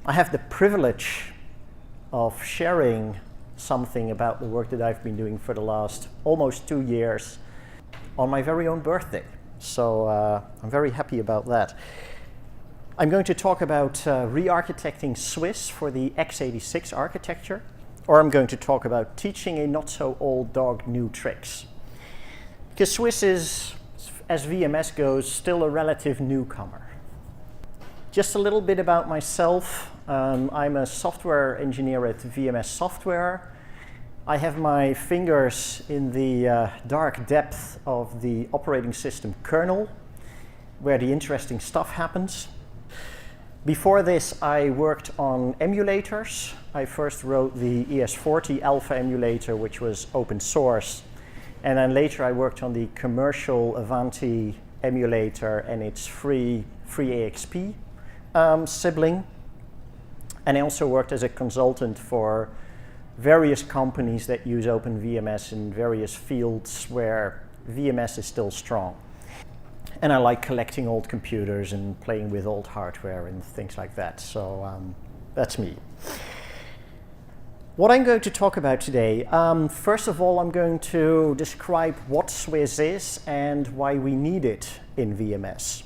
I have the privilege of sharing something about the work that I've been doing for the last almost 2 years on my very own birthday. So I'm very happy about that. I'm going to talk about re-architecting SWIS for the X86 architecture, or I'm going to talk about teaching a not so old dog new tricks. Because SWIS is, as VMS goes, still a relative newcomer. Just a little bit about myself. I'm a software engineer at VMS Software. I have my fingers in the dark depth of the operating system kernel, where the interesting stuff happens. Before this, I worked on emulators. I first wrote the ES40 alpha emulator, which was open source. And then later I worked on the commercial Avanti emulator and its free AXP sibling. And I also worked as a consultant for various companies that use OpenVMS in various fields where VMS is still strong. And I like collecting old computers and playing with old hardware and things like that. So that's me. What I'm going to talk about today, first of all, I'm going to describe what SWIS is and why we need it in VMS.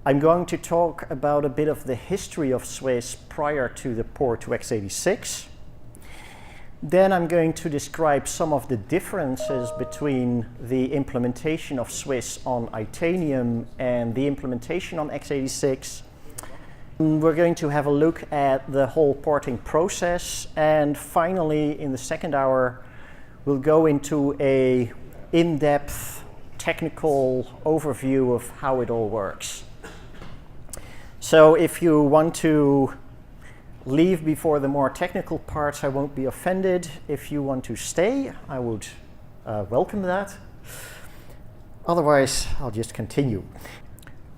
I'm going to talk about a bit of the history of SWIS prior to the port to X86. Then I'm going to describe some of the differences between the implementation of SWIS on Itanium and the implementation on X86. We're going to have a look at the whole porting process, and finally, in the second hour, we'll go into an in-depth technical overview of how it all works. So if you want to leave before the more technical parts, I won't be offended. If you want to stay, I would welcome that. Otherwise, I'll just continue.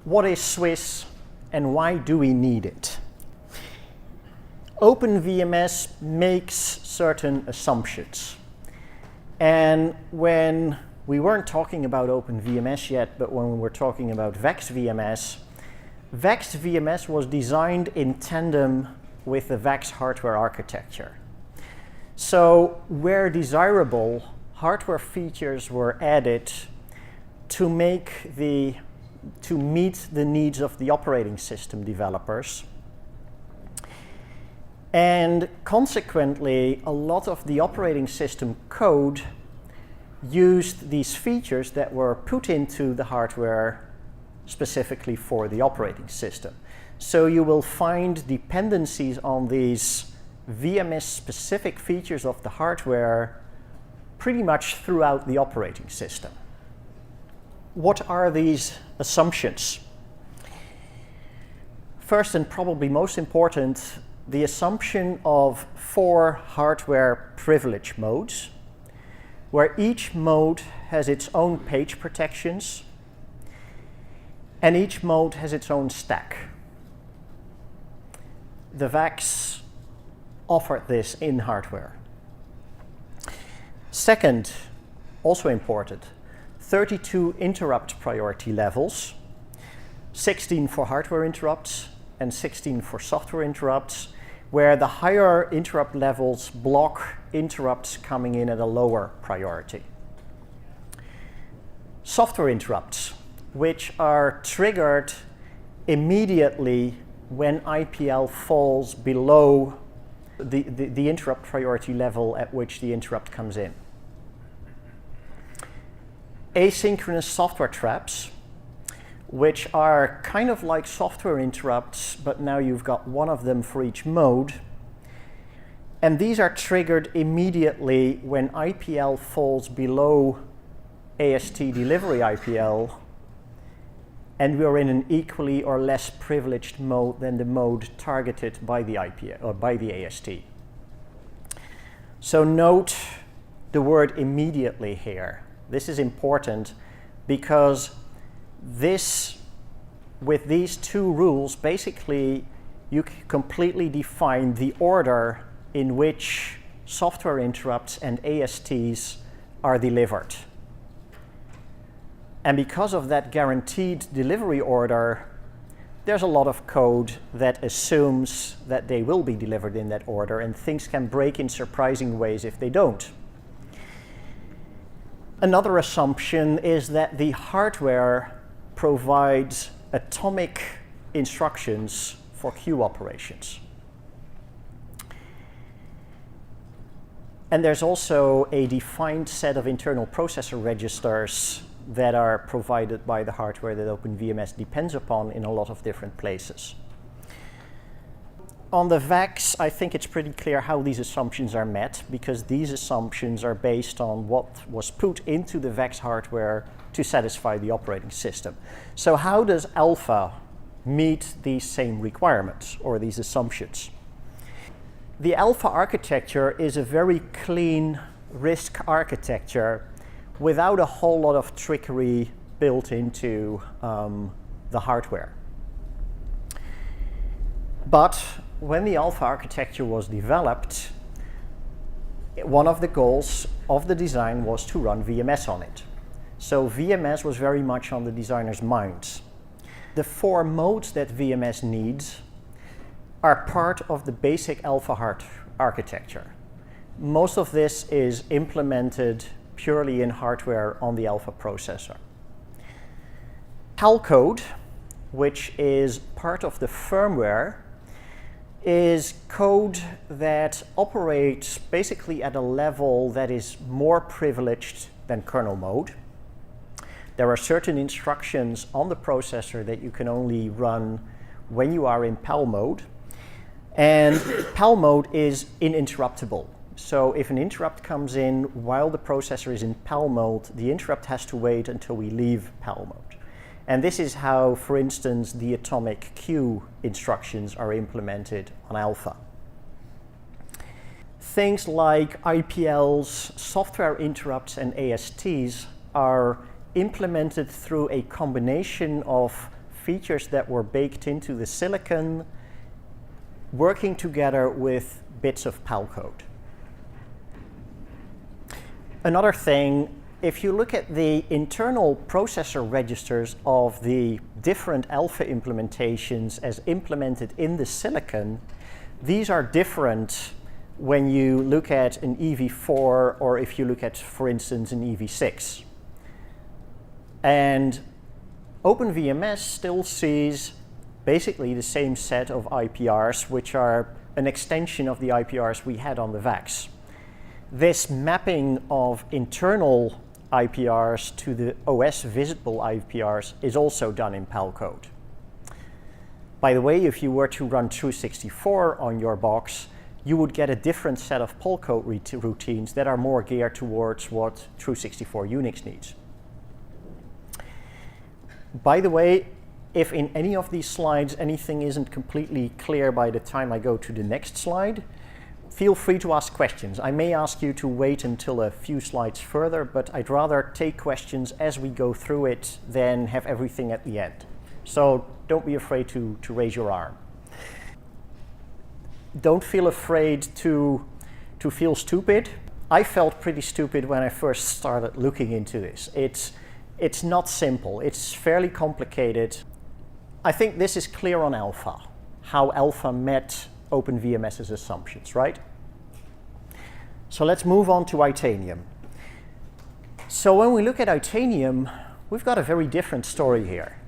What is SWIS and why do we need it? OpenVMS makes certain assumptions. And when we weren't talking about OpenVMS yet, but when we were talking about VaxVMS, VaxVMS was designed in tandem with the VAX hardware architecture. So where desirable, hardware features were added to meet the needs of the operating system developers. And consequently, a lot of the operating system code used these features that were put into the hardware specifically for the operating system. So you will find dependencies on these VMS-specific features of the hardware pretty much throughout the operating system. What are these assumptions? First, and probably most important, the assumption of 4 hardware privilege modes, where each mode has its own page protections, and each mode has its own stack. The VAX offered this in hardware. Second, also important, 32 interrupt priority levels, 16 for hardware interrupts and 16 for software interrupts, where the higher interrupt levels block interrupts coming in at a lower priority. Software interrupts, which are triggered immediately when IPL falls below the interrupt priority level at which the interrupt comes in. Asynchronous software traps, which are kind of like software interrupts, but now you've got one of them for each mode. And these are triggered immediately when IPL falls below AST delivery IPL, and we are in an equally or less privileged mode than the mode targeted by the IPL or by the AST. So note the word immediately here. This is important because with these 2 rules, basically you completely define the order in which software interrupts and ASTs are delivered. And because of that guaranteed delivery order, there's a lot of code that assumes that they will be delivered in that order, and things can break in surprising ways if they don't. Another assumption is that the hardware provides atomic instructions for queue operations. And there's also a defined set of internal processor registers that are provided by the hardware that OpenVMS depends upon in a lot of different places. On the VAX, I think it's pretty clear how these assumptions are met, because these assumptions are based on what was put into the VAX hardware to satisfy the operating system. So how does Alpha meet these same requirements or these assumptions? The Alpha architecture is a very clean RISC architecture without a whole lot of trickery built into the hardware. But when the Alpha architecture was developed, one of the goals of the design was to run VMS on it. So VMS was very much on the designer's minds. The 4 modes that VMS needs are part of the basic Alpha architecture. Most of this is implemented purely in hardware on the Alpha processor. PAL code, which is part of the firmware, is code that operates basically at a level that is more privileged than kernel mode. There are certain instructions on the processor that you can only run when you are in PAL mode. And PAL mode is uninterruptible. So if an interrupt comes in while the processor is in PAL mode, the interrupt has to wait until we leave PAL mode. And this is how, for instance, the atomic queue instructions are implemented on Alpha. Things like IPLs, software interrupts, and ASTs are implemented through a combination of features that were baked into the silicon, working together with bits of PAL code. Another thing, if you look at the internal processor registers of the different Alpha implementations as implemented in the silicon, these are different when you look at an EV4 or if you look at, for instance, an EV6. And OpenVMS still sees basically the same set of IPRs, which are an extension of the IPRs we had on the VAX. This mapping of internal IPRs to the OS visible IPRs is also done in PAL code. By the way, if you were to run True64 on your box, you would get a different set of PAL code routines that are more geared towards what True64 Unix needs. By the way, if in any of these slides anything isn't completely clear by the time I go to the next slide, feel free to ask questions. I may ask you to wait until a few slides further, but I'd rather take questions as we go through it than have everything at the end. So don't be afraid to raise your arm. Don't feel afraid to feel stupid. I felt pretty stupid when I first started looking into this. It's not simple. It's fairly complicated. I think this is clear on Alpha, how Alpha met OpenVMS's assumptions, right? So let's move on to Itanium. So when we look at Itanium, we've got a very different story here.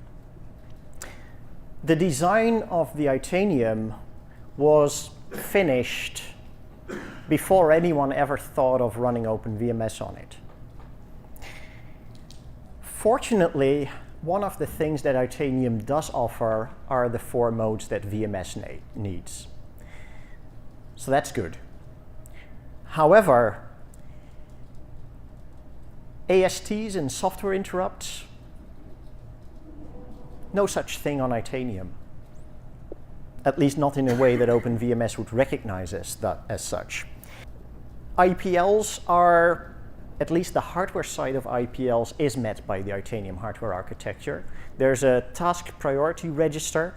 The design of the Itanium was finished before anyone ever thought of running OpenVMS on it. Fortunately, one of the things that Itanium does offer are the 4 modes that VMS needs. So that's good. However, ASTs and software interrupts, no such thing on Itanium. At least not in a way that OpenVMS would recognize as such. IPLs are, at least the hardware side of IPLs is met by the Itanium hardware architecture. There's a task priority register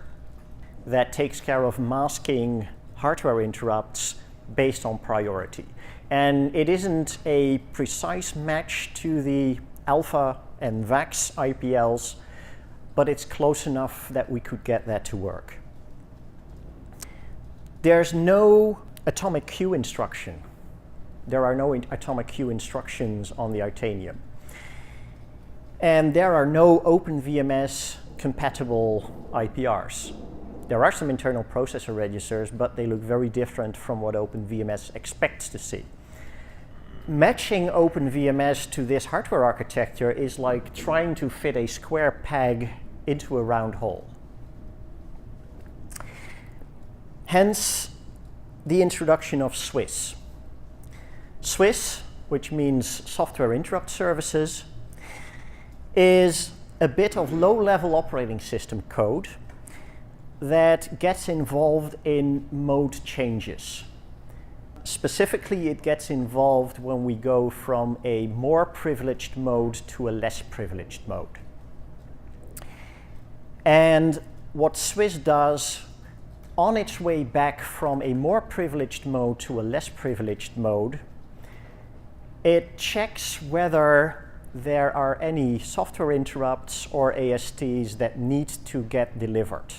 that takes care of masking hardware interrupts based on priority. And it isn't a precise match to the Alpha and VAX IPLs, but it's close enough that we could get that to work. There's no atomic queue instruction. There are no atomic queue instructions on the Itanium. And there are no OpenVMS compatible IPRs. There are some internal processor registers, but they look very different from what OpenVMS expects to see. Matching OpenVMS to this hardware architecture is like trying to fit a square peg into a round hole. Hence, the introduction of SWIS. SWIS, which means Software Interrupt Services, is a bit of low-level operating system code that gets involved in mode changes. Specifically, it gets involved when we go from a more privileged mode to a less privileged mode. And what SWIS does on its way back from a more privileged mode to a less privileged mode, it checks whether there are any software interrupts or ASTs that need to get delivered.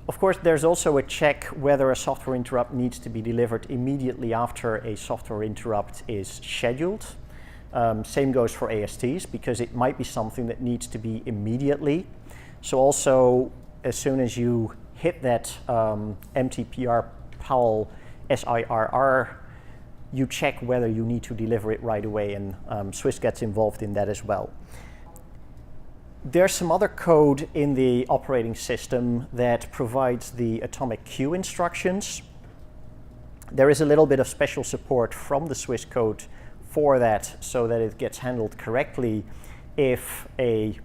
Of course, there's also a check whether a software interrupt needs to be delivered immediately after a software interrupt is scheduled. Same goes for ASTs, because it might be something that needs to be immediately. So also, as soon as you hit that MTPR PAL SIRR, you check whether you need to deliver it right away, and SWIS gets involved in that as well. There's some other code in the operating system that provides the atomic queue instructions. There is a little bit of special support from the SWIS code for that, so that it gets handled correctly if a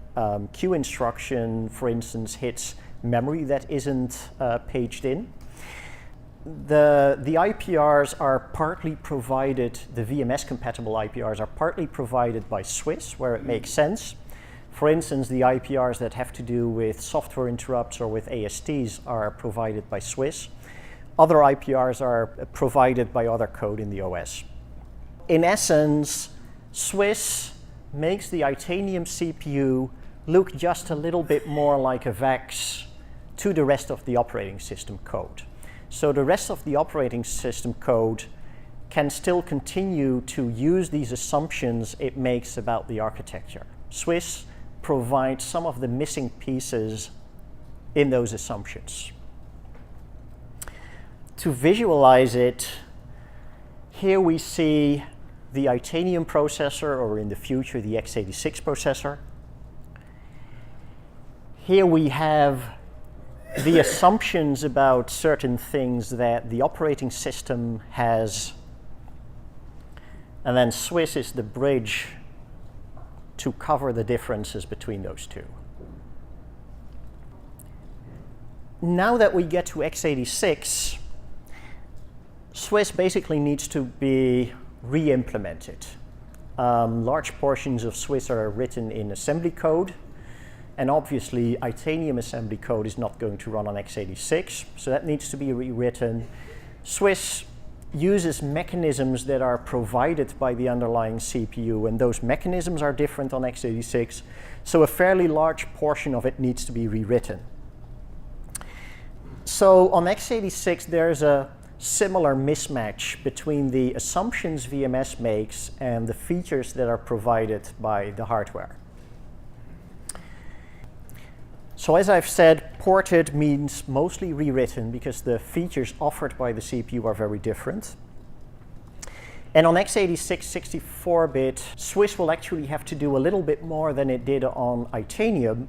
queue instruction, for instance, hits memory that isn't paged in. The IPRs are partly provided, the VMS-compatible IPRs are partly provided by SWIS, where it makes sense. For instance, the IPRs that have to do with software interrupts or with ASTs are provided by SWIS. Other IPRs are provided by other code in the OS. In essence, SWIS makes the Itanium CPU look just a little bit more like a VAX to the rest of the operating system code. So the rest of the operating system code can still continue to use these assumptions it makes about the architecture. SWIS provides some of the missing pieces in those assumptions. To visualize it, here we see the Itanium processor, or in the future the X86 processor. Here we have the assumptions about certain things that the operating system has, and then SWIS is the bridge to cover the differences between those two. Now that we get to X86, SWIS basically needs to be re-implemented. Large portions of SWIS are written in assembly code, and obviously Itanium assembly code is not going to run on X86, so that needs to be rewritten. SWIS uses mechanisms that are provided by the underlying CPU, and those mechanisms are different on X86, so a fairly large portion of it needs to be rewritten. So on X86 there's a similar mismatch between the assumptions VMS makes and the features that are provided by the hardware. So as I've said, ported means mostly rewritten because the features offered by the CPU are very different. And on X86 64-bit, SWIS will actually have to do a little bit more than it did on Itanium.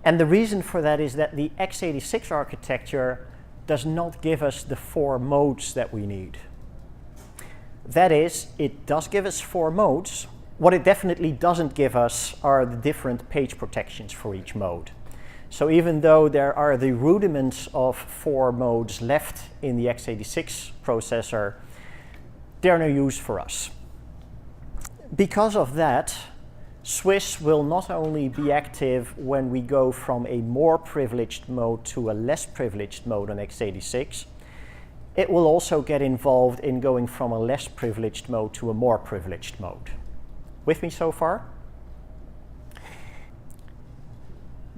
And the reason for that is that the X86 architecture does not give us the 4 modes that we need. That is, it does give us 4 modes. What it definitely doesn't give us are the different page protections for each mode. So even though there are the rudiments of 4 modes left in the X86 processor, they're no use for us. Because of that, SWIS will not only be active when we go from a more privileged mode to a less privileged mode on X86, it will also get involved in going from a less privileged mode to a more privileged mode. With me so far?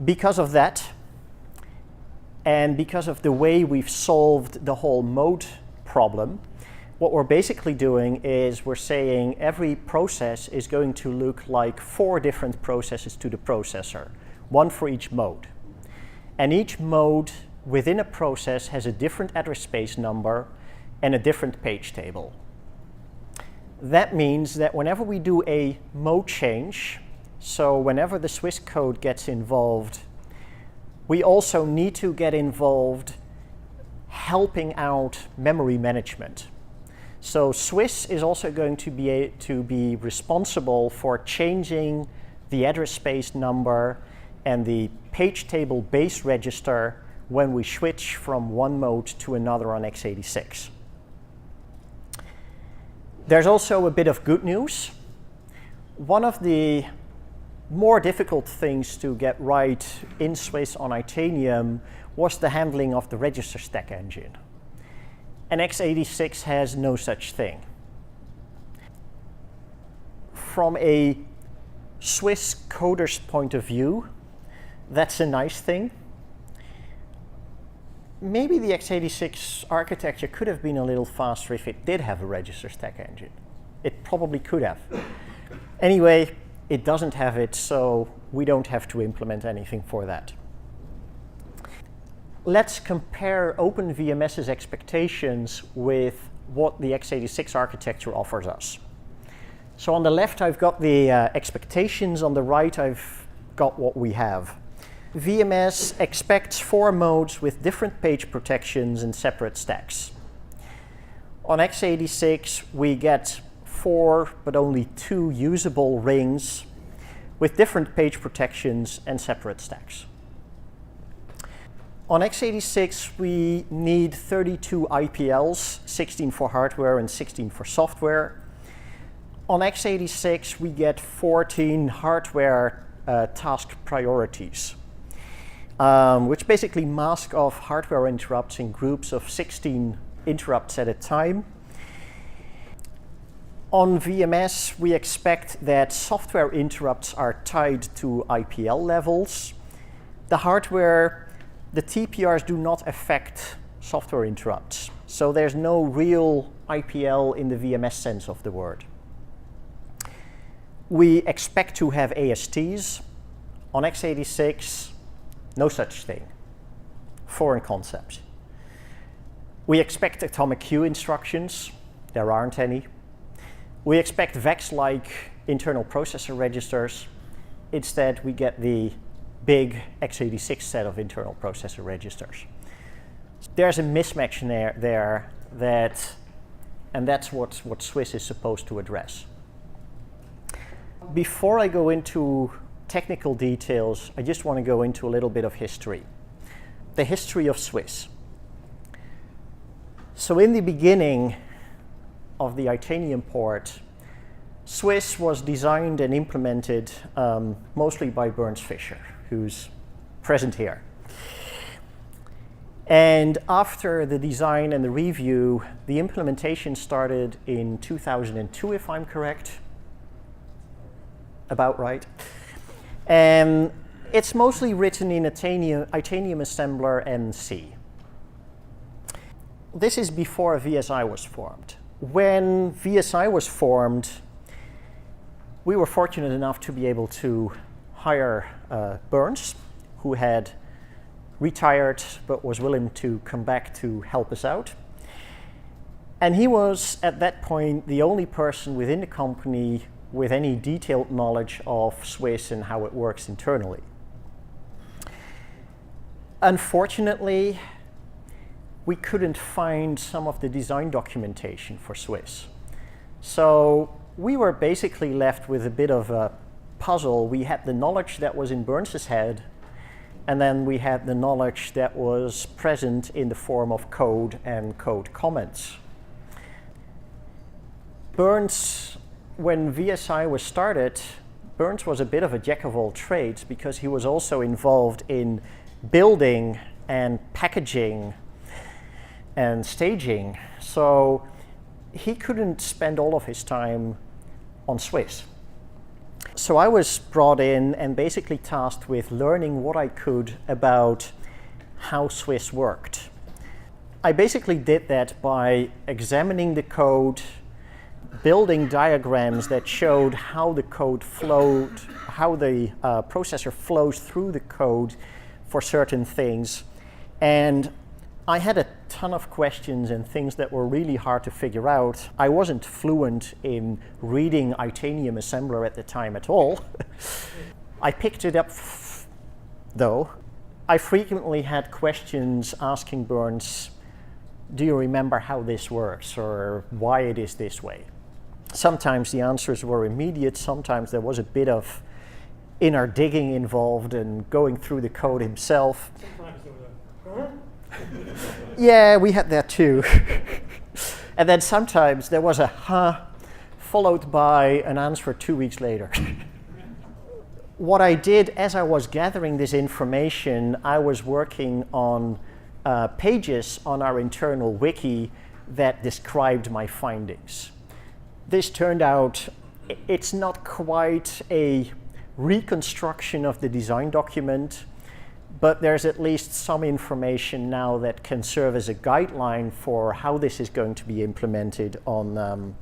Because of that, and because of the way we've solved the whole mode problem, what we're basically doing is we're saying every process is going to look like 4 different processes to the processor, 1 for each mode. And each mode within a process has a different address space number and a different page table. That means that whenever we do a mode change, so whenever the SWIS code gets involved, we also need to get involved helping out memory management. So SWIS is also going to be responsible for changing the address space number and the page table base register when we switch from one mode to another on x86. There's also a bit of good news. One of the more difficult things to get right in SWIS on Itanium was the handling of the register stack engine. And x86 has no such thing. From a SWIS coder's point of view, that's a nice thing. Maybe the x86 architecture could have been a little faster if it did have a register stack engine. It probably could have. Anyway, it doesn't have it, so we don't have to implement anything for that. Let's compare OpenVMS's expectations with what the x86 architecture offers us. So on the left, I've got the expectations. On the right, I've got what we have. VMS expects 4 modes with different page protections and separate stacks. On x86, we get 4, but only 2 usable rings with different page protections and separate stacks. On x86, we need 32 IPLs, 16 for hardware and 16 for software. On x86, we get 14 hardware task priorities, which basically mask off hardware interrupts in groups of 16 interrupts at a time. On VMS, we expect that software interrupts are tied to IPL levels. The TPRs do not affect software interrupts, so there's no real IPL in the VMS sense of the word. We expect to have ASTs. On x86, no such thing. Foreign concept. We expect atomic queue instructions. There aren't any. We expect VEX-like internal processor registers. Instead, we get the big x86 set of internal processor registers. There's a mismatch there and that's what SWIS is supposed to address. Before I go into technical details, I just want to go into a little bit of history. The history of SWIS. So in the beginning of the Itanium port, SWIS was designed and implemented mostly by Bernd Fischer, who's present here. And after the design and the review, the implementation started in 2002, if I'm correct. About right. And it's mostly written in Itanium assembler and C. This is before VSI was formed. When VSI was formed, we were fortunate enough to be able to hire Burns, who had retired but was willing to come back to help us out. And he was, at that point, the only person within the company with any detailed knowledge of SWIS and how it works internally. Unfortunately, we couldn't find some of the design documentation for SWIS. So we were basically left with a bit of a puzzle. We had the knowledge that was in Burns's head, and then we had the knowledge that was present in the form of code and code comments. Burns, when VSI was started, Burns was a bit of a jack of all trades because he was also involved in building and packaging and staging. So he couldn't spend all of his time on SWIS. So I was brought in and basically tasked with learning what I could about how SWIS worked. I basically did that by examining the code, building diagrams that showed how the code flowed, how the processor flows through the code for certain things. And I had a ton of questions and things that were really hard to figure out. I wasn't fluent in reading Itanium assembler at the time at all. I picked it up though. I frequently had questions asking Burns, do you remember how this works or why it is this way? Sometimes the answers were immediate, sometimes there was a bit of inner digging involved and going through the code himself. Sometimes there was a, Yeah, we had that too. And then sometimes there was a huh, followed by an answer 2 weeks later. What I did as I was gathering this information, I was working on pages on our internal wiki that described my findings. This turned out, it's not quite a reconstruction of the design document, but there's at least some information now that can serve as a guideline for how this is going to be implemented on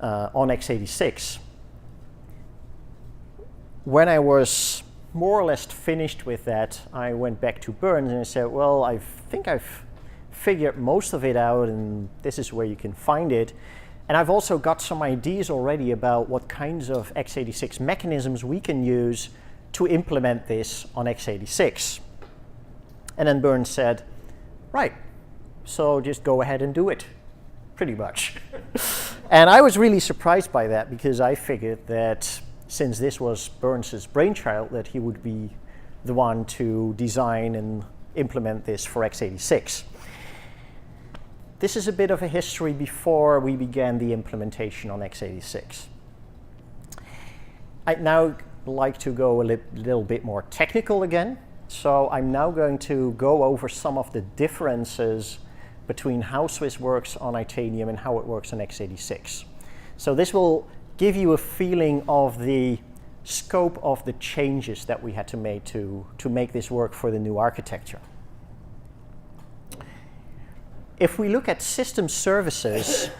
x86. When I was more or less finished with that, I went back to Burns and I said, well, I think I've figured most of it out and this is where you can find it. And I've also got some ideas already about what kinds of x86 mechanisms we can use to implement this on x86. And then Burns said, right, so just go ahead and do it, pretty much. And I was really surprised by that because I figured that since this was Burns's brainchild, that he would be the one to design and implement this for x86. This is a bit of a history before we began the implementation on x86. I'd now like to go a little bit more technical again. So I'm now going to go over some of the differences between how SWIS works on Itanium and how it works on x86. So this will give you a feeling of the scope of the changes that we had to make to make this work for the new architecture. If we look at system services,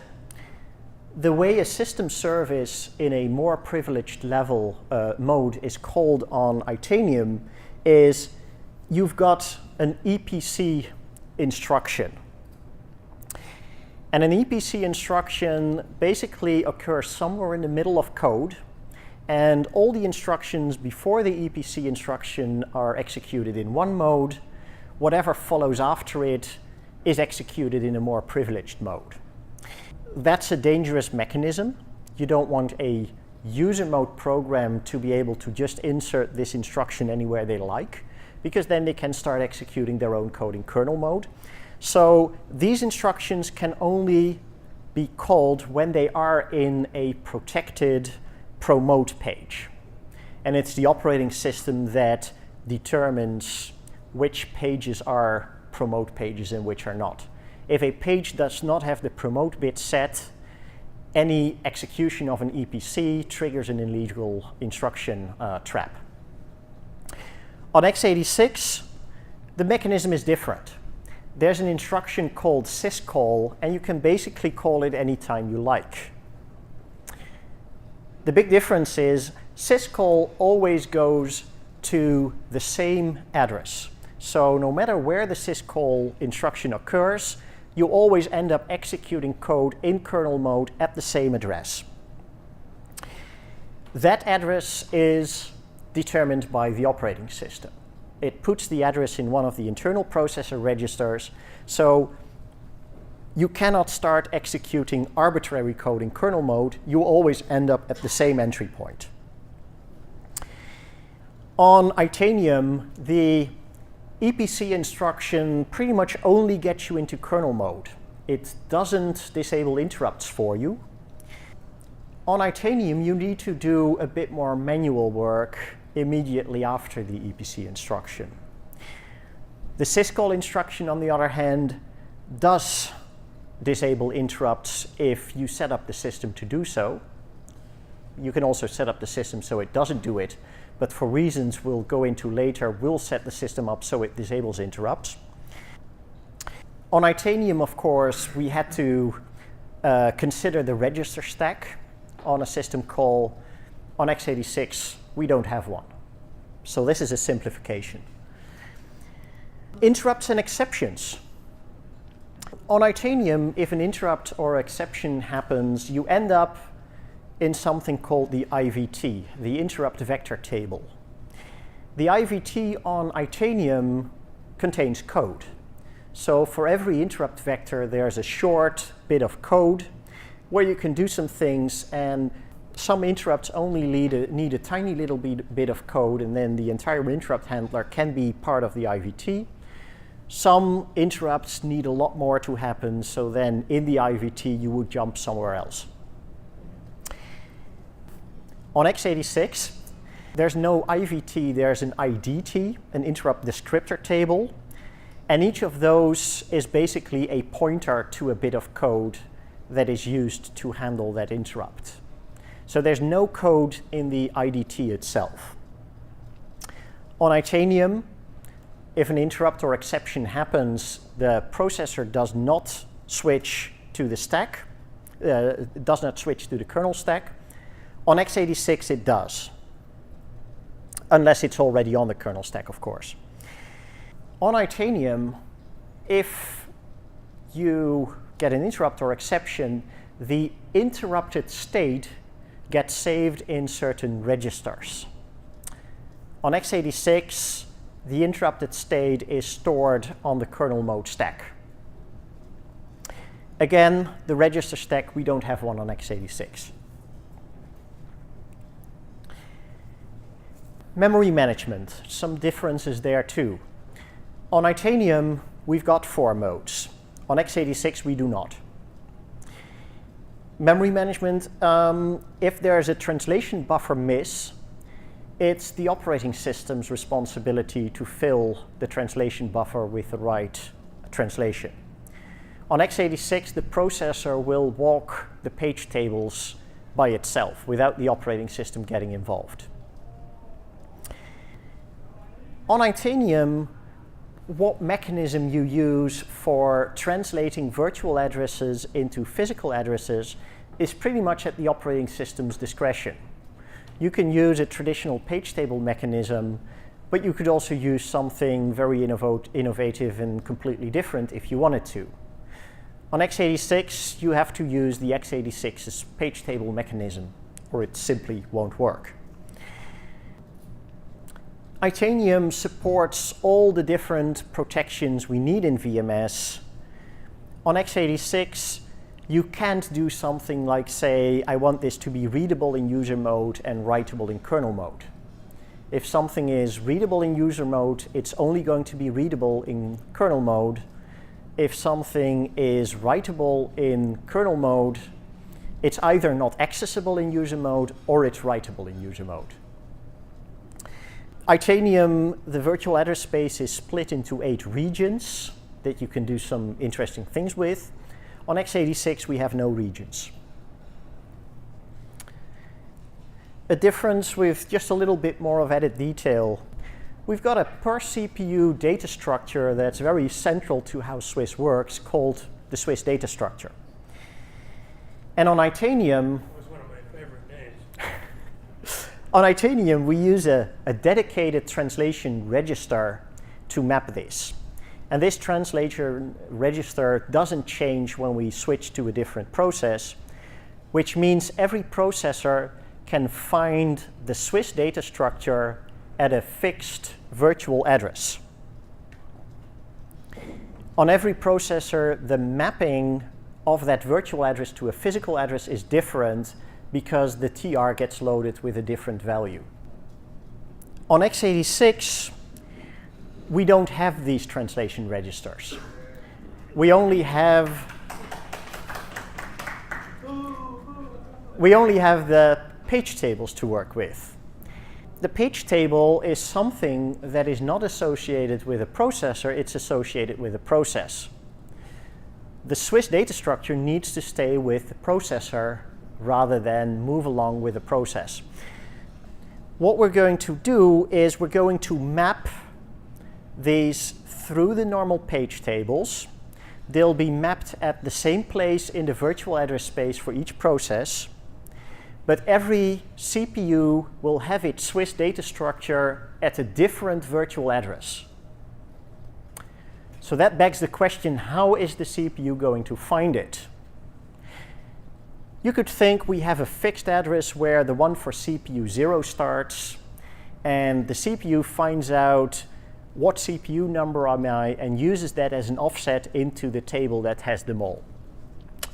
the way a system service in a more privileged level mode is called on Itanium is you've got an EPC instruction. And an EPC instruction basically occurs somewhere in the middle of code, and all the instructions before the EPC instruction are executed in one mode. Whatever follows after it is executed in a more privileged mode. That's a dangerous mechanism. You don't want a user mode program to be able to just insert this instruction anywhere they like, because then they can start executing their own code in kernel mode. So these instructions can only be called when they are in a protected promote page. And it's the operating system that determines which pages are promote pages and which are not. If a page does not have the promote bit set, any execution of an EPC triggers an illegal instruction trap. On x86, the mechanism is different. There's an instruction called syscall, and you can basically call it anytime you like. The big difference is syscall always goes to the same address. So no matter where the syscall instruction occurs, you always end up executing code in kernel mode at the same address. That address is determined by the operating system. It puts the address in one of the internal processor registers, so you cannot start executing arbitrary code in kernel mode. You always end up at the same entry point. On Itanium, the EPC instruction pretty much only gets you into kernel mode. It doesn't disable interrupts for you. On Itanium, you need to do a bit more manual work immediately after the EPC instruction. The syscall instruction, on the other hand, does disable interrupts if you set up the system to do so. You can also set up the system so it doesn't do it, but for reasons we'll go into later, we'll set the system up so it disables interrupts. On Itanium, of course, we had to consider the register stack on a system call. On X86, we don't have one. So this is a simplification. Interrupts and exceptions. On Itanium, if an interrupt or exception happens, you end up in something called the IVT, the interrupt vector table. The IVT on Itanium contains code. So for every interrupt vector, there's a short bit of code where you can do some things, and some interrupts only need a tiny little bit of code, and then the entire interrupt handler can be part of the IVT. Some interrupts need a lot more to happen, so then in the IVT you would jump somewhere else. On X86, there's no IVT, there's an IDT, an interrupt descriptor table, and each of those is basically a pointer to a bit of code that is used to handle that interrupt. So there's no code in the IDT itself. On Itanium, if an interrupt or exception happens, the processor does not switch to the stack, does not switch to the kernel stack. On X86 it does, unless it's already on the kernel stack, of course. On Itanium, if you get an interrupt or exception, the interrupted state gets saved in certain registers. On X86, the interrupted state is stored on the kernel mode stack. Again, the register stack, we don't have one on X86. Memory management, some differences there too. On Itanium, we've got 4 modes. On X86, we do not. Memory management, if there's a translation buffer miss, it's the operating system's responsibility to fill the translation buffer with the right translation. On X86, the processor will walk the page tables by itself without the operating system getting involved. On Itanium, what mechanism you use for translating virtual addresses into physical addresses is pretty much at the operating system's discretion. You can use a traditional page table mechanism, but you could also use something very innovative and completely different if you wanted to. On X86, you have to use the X86's page table mechanism, or it simply won't work. Itanium supports all the different protections we need in VMS. On X86, you can't do something like say, I want this to be readable in user mode and writable in kernel mode. If something is readable in user mode, it's only going to be readable in kernel mode. If something is writable in kernel mode, it's either not accessible in user mode or it's writable in user mode. Itanium, the virtual address space is split into 8 regions that you can do some interesting things with. On X86, we have no regions. A difference with just a little bit more of added detail. We've got a per CPU data structure that's very central to how SWIS works, called the SWIS data structure. And on Itanium, That was one of my favorite names. on Itanium, we use a dedicated translation register to map this. And this translation register doesn't change when we switch to a different process, which means every processor can find the SWIS data structure at a fixed virtual address. On every processor, the mapping of that virtual address to a physical address is different because the TR gets loaded with a different value. On X86, we don't have these translation registers. We only have the page tables to work with. The page table is something that is not associated with a processor, it's associated with a process. The SWIS data structure needs to stay with the processor rather than move along with the process. What we're going to do is we're going to map these through the normal page tables. They'll be mapped at the same place in the virtual address space for each process, but every CPU will have its SWIS data structure at a different virtual address. So that begs the question, how is the CPU going to find it? You could think we have a fixed address where the one for CPU 0 starts, and the CPU finds out what CPU number am I and uses that as an offset into the table that has them all.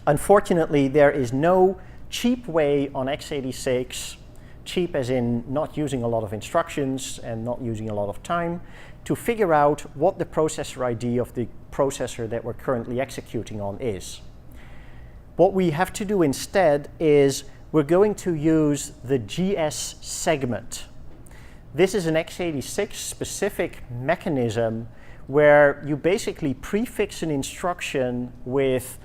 Unfortunately, there is no cheap way on x86, cheap as in not using a lot of instructions and not using a lot of time, to figure out what the processor ID of the processor that we're currently executing on is. What we have to do instead is we're going to use the GS segment. This is an x86 specific mechanism where you basically prefix an instruction with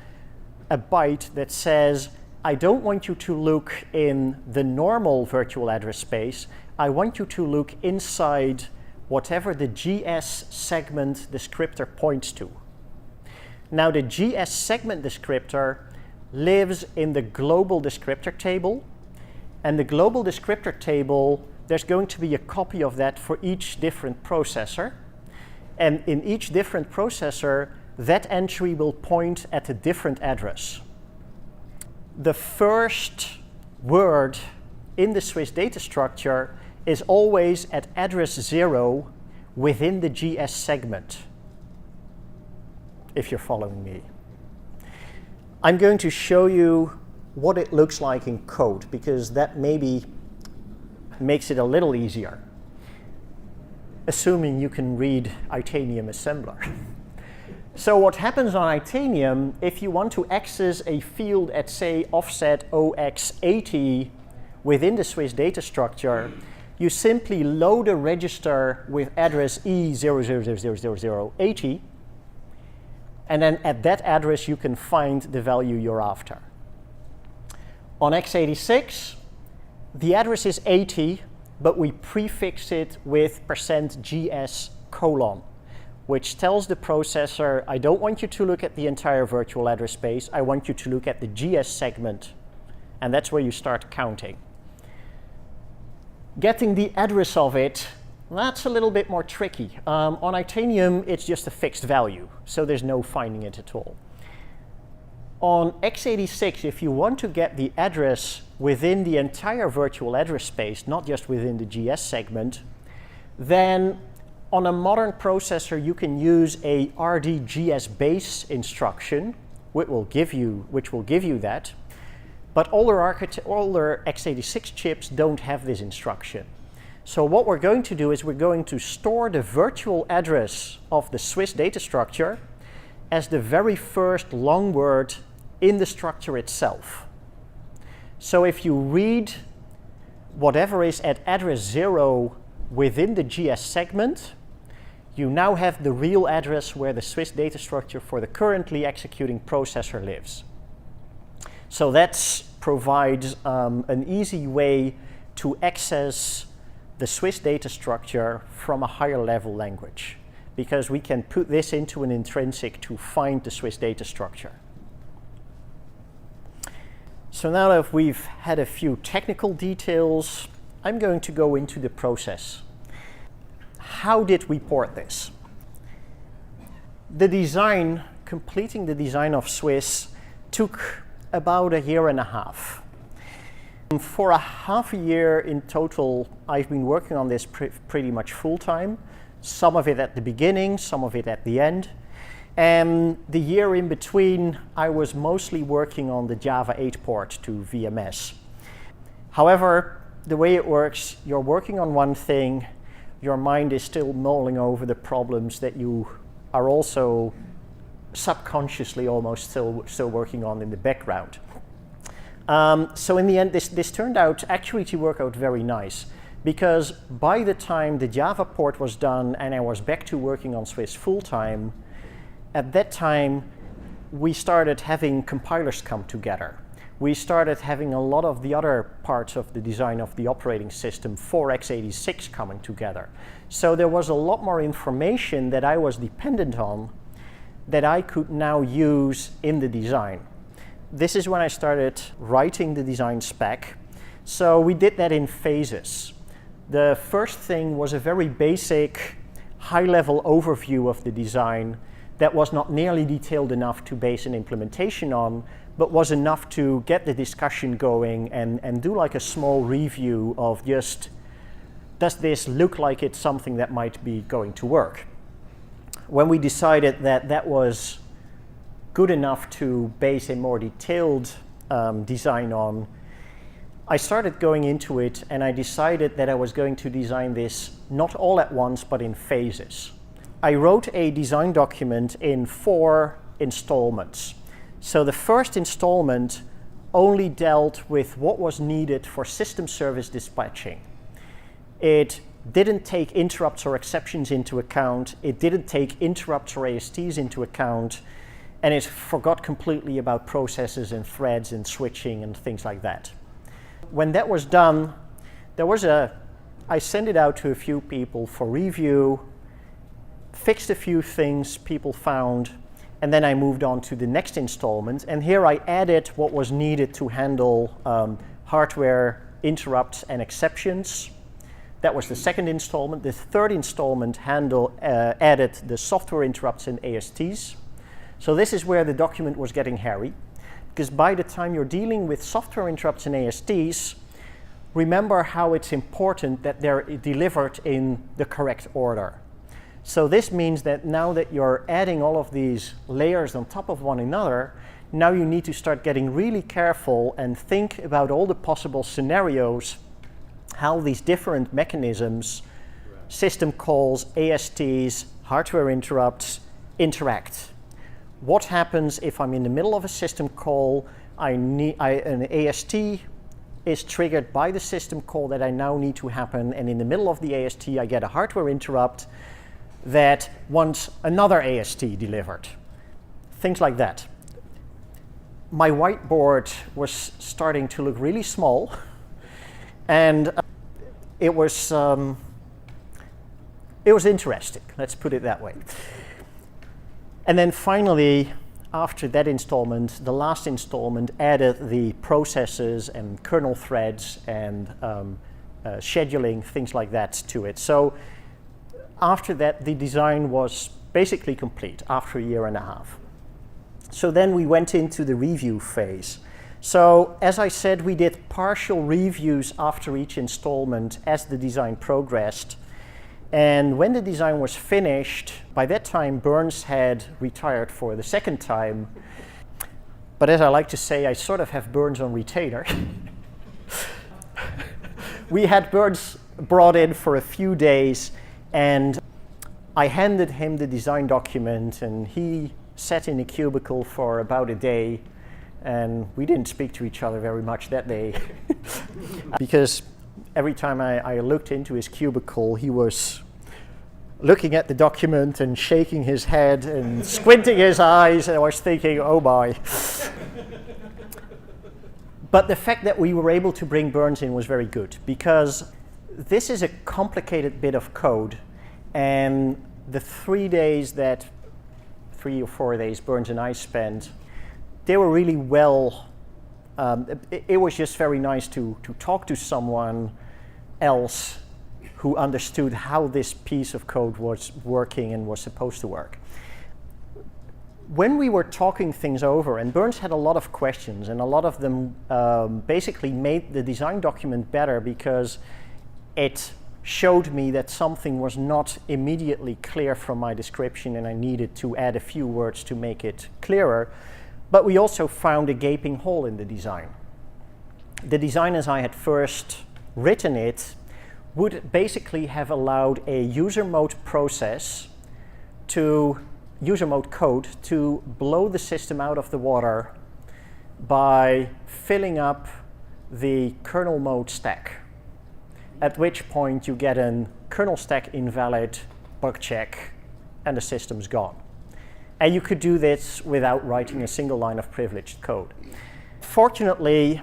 a byte that says, I don't want you to look in the normal virtual address space, I want you to look inside whatever the GS segment descriptor points to. Now the GS segment descriptor lives in the global descriptor table, and the global descriptor table, there's going to be a copy of that for each different processor, and in each different processor that entry will point at a different address. The first word in the SWIS data structure is always at address 0 within the GS segment, if you're following me. I'm going to show you what it looks like in code, because that maybe makes it a little easier, assuming you can read Itanium assembler. So what happens on Itanium, if you want to access a field at, say, offset 0x80 within the SWIS data structure, you simply load a register with address E00000080, and then at that address you can find the value you're after. On x86, the address is 80, but we prefix it with %GS:, which tells the processor, I don't want you to look at the entire virtual address space, I want you to look at the GS segment, and that's where you start counting. Getting the address of it, that's a little bit more tricky. On Itanium, it's just a fixed value, so there's no finding it at all. On x86, if you want to get the address within the entire virtual address space, not just within the GS segment, then on a modern processor you can use a RDGS base instruction, which will give you that. But older x86 chips don't have this instruction. So what we're going to do is we're going to store the virtual address of the SWIS data structure as the very first long word in the structure itself. So if you read whatever is at address 0 within the GS segment, you now have the real address where the SWIS data structure for the currently executing processor lives. So that provides an easy way to access the SWIS data structure from a higher level language, because we can put this into an intrinsic to find the SWIS data structure. So now that we've had a few technical details, I'm going to go into the process. How did we port this? The design, completing the design of SWIS, took about a year and a half. For a half a year in total, I've been working on this pretty much full-time. Some of it at the beginning, some of it at the end. And the year in between, I was mostly working on the Java 8 port to VMS. However, the way it works, you're working on one thing, your mind is still mulling over the problems that you are also subconsciously almost still working on in the background. So in the end, this turned out actually to work out very nice, because by the time the Java port was done and I was back to working on SWIS full-time, at that time we started having compilers come together. we started having a lot of the other parts of the design of the operating system for x86 coming together. So there was a lot more information that I was dependent on that I could now use in the design. This is when I started writing the design spec. So we did that in phases. The first thing was a very basic, high-level overview of the design that was not nearly detailed enough to base an implementation on, but was enough to get the discussion going and do like a small review of just, does this look like it's something that might be going to work? When we decided that that was good enough to base a more detailed design on, I started going into it and I decided that I was going to design this not all at once, but in phases. I wrote a design document in 4 installments. So the first installment only dealt with what was needed for system service dispatching. It didn't take interrupts or exceptions into account. It didn't take interrupts or ASTs into account. And it forgot completely about processes and threads and switching and things like that. When that was done, I sent it out to a few people for review, fixed a few things people found, and then I moved on to the next installment. And here I added what was needed to handle hardware interrupts and exceptions. That was the second installment. The third installment added the software interrupts and ASTs. So this is where the document was getting hairy, because by the time you're dealing with software interrupts and ASTs, remember how it's important that they're delivered in the correct order. So this means that now that you're adding all of these layers on top of one another, now you need to start getting really careful and think about all the possible scenarios, how these different mechanisms, system calls, ASTs, hardware interrupts, interact. What happens if I'm in the middle of a system call, an AST is triggered by the system call that I now need to happen, and in the middle of the AST I get a hardware interrupt that wants another AST delivered. Things like that. My whiteboard was starting to look really small, and it was interesting, let's put it that way. And then finally, after that installment, the last installment added the processes and kernel threads and scheduling, things like that to it. So after that, the design was basically complete after a year and a half. So then we went into the review phase. So as I said, we did partial reviews after each installment as the design progressed. And when the design was finished, by that time Burns had retired for the second time. But as I like to say, I sort of have Burns on retainer. We had Burns brought in for a few days, and I handed him the design document, and he sat in a cubicle for about a day, and we didn't speak to each other very much that day. Because every time I looked into his cubicle, he was looking at the document and shaking his head and squinting his eyes, and I was thinking, oh my. But the fact that we were able to bring Burns in was very good, because this is a complicated bit of code, and the 3 or 4 days Burns and I spent, they were really well. It was just very nice to talk to someone else who understood how this piece of code was working and was supposed to work. When we were talking things over, and Burns had a lot of questions, and a lot of them basically made the design document better because it showed me that something was not immediately clear from my description and I needed to add a few words to make it clearer. But we also found a gaping hole in the design. The design as I had first written it would basically have allowed a user mode process to, user mode code to blow the system out of the water by filling up the kernel mode stack. At which point you get a kernel stack invalid bug check and the system's gone. And you could do this without writing a single line of privileged code. Fortunately,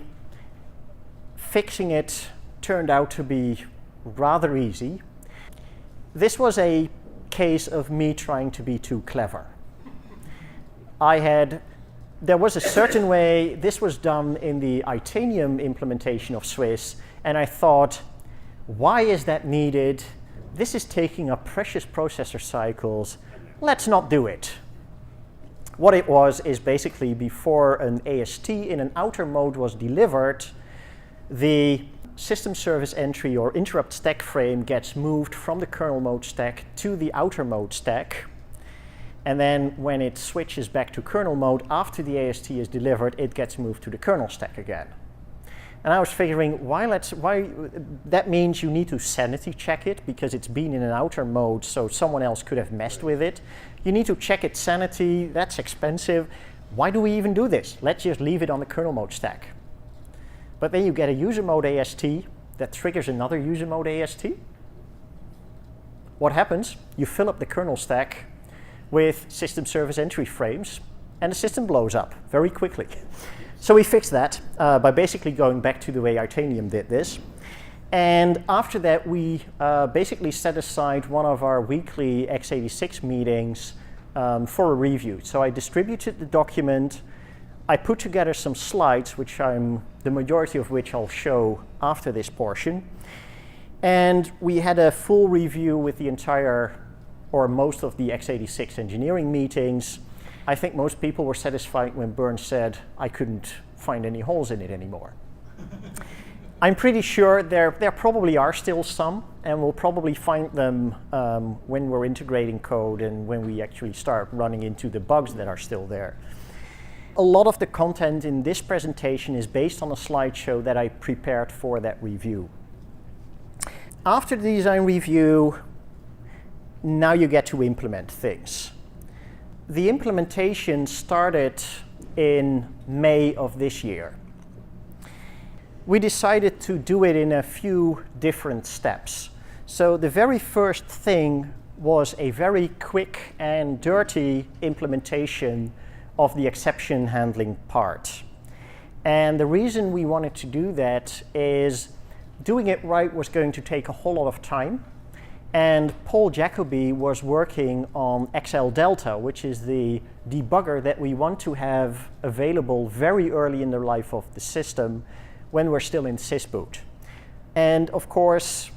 fixing it turned out to be rather easy. This was a case of me trying to be too clever. There was a certain way this was done in the Itanium implementation of SWIS, and I thought, why is that needed? This is taking up precious processor cycles. Let's not do it. What it was is basically before an AST in an outer mode was delivered, the system service entry or interrupt stack frame gets moved from the kernel mode stack to the outer mode stack. And then when it switches back to kernel mode after the AST is delivered, it gets moved to the kernel stack again. And I was figuring, why that means you need to sanity check it because it's been in an outer mode, so someone else could have messed with it. You need to check its sanity, that's expensive. Why do we even do this? Let's just leave it on the kernel mode stack. But then you get a user mode AST that triggers another user mode AST. What happens? You fill up the kernel stack with system service entry frames, and the system blows up very quickly. So we fixed that by basically going back to the way Itanium did this. And after that, we basically set aside one of our weekly X86 meetings for a review. So I distributed the document. I put together some slides, the majority of which I'll show after this portion. And we had a full review with the entire, or most of the X86 engineering meetings. I think most people were satisfied when Bernd said, I couldn't find any holes in it anymore. I'm pretty sure there probably are still some, and we'll probably find them when we're integrating code and when we actually start running into the bugs that are still there. A lot of the content in this presentation is based on a slideshow that I prepared for that review. After the design review, now you get to implement things. The implementation started in May of this year. We decided to do it in a few different steps. So the very first thing was a very quick and dirty implementation of the exception handling part. And the reason we wanted to do that is doing it right was going to take a whole lot of time. And Paul Jacoby was working on XL Delta, which is the debugger that we want to have available very early in the life of the system when we're still in sysboot. And of course,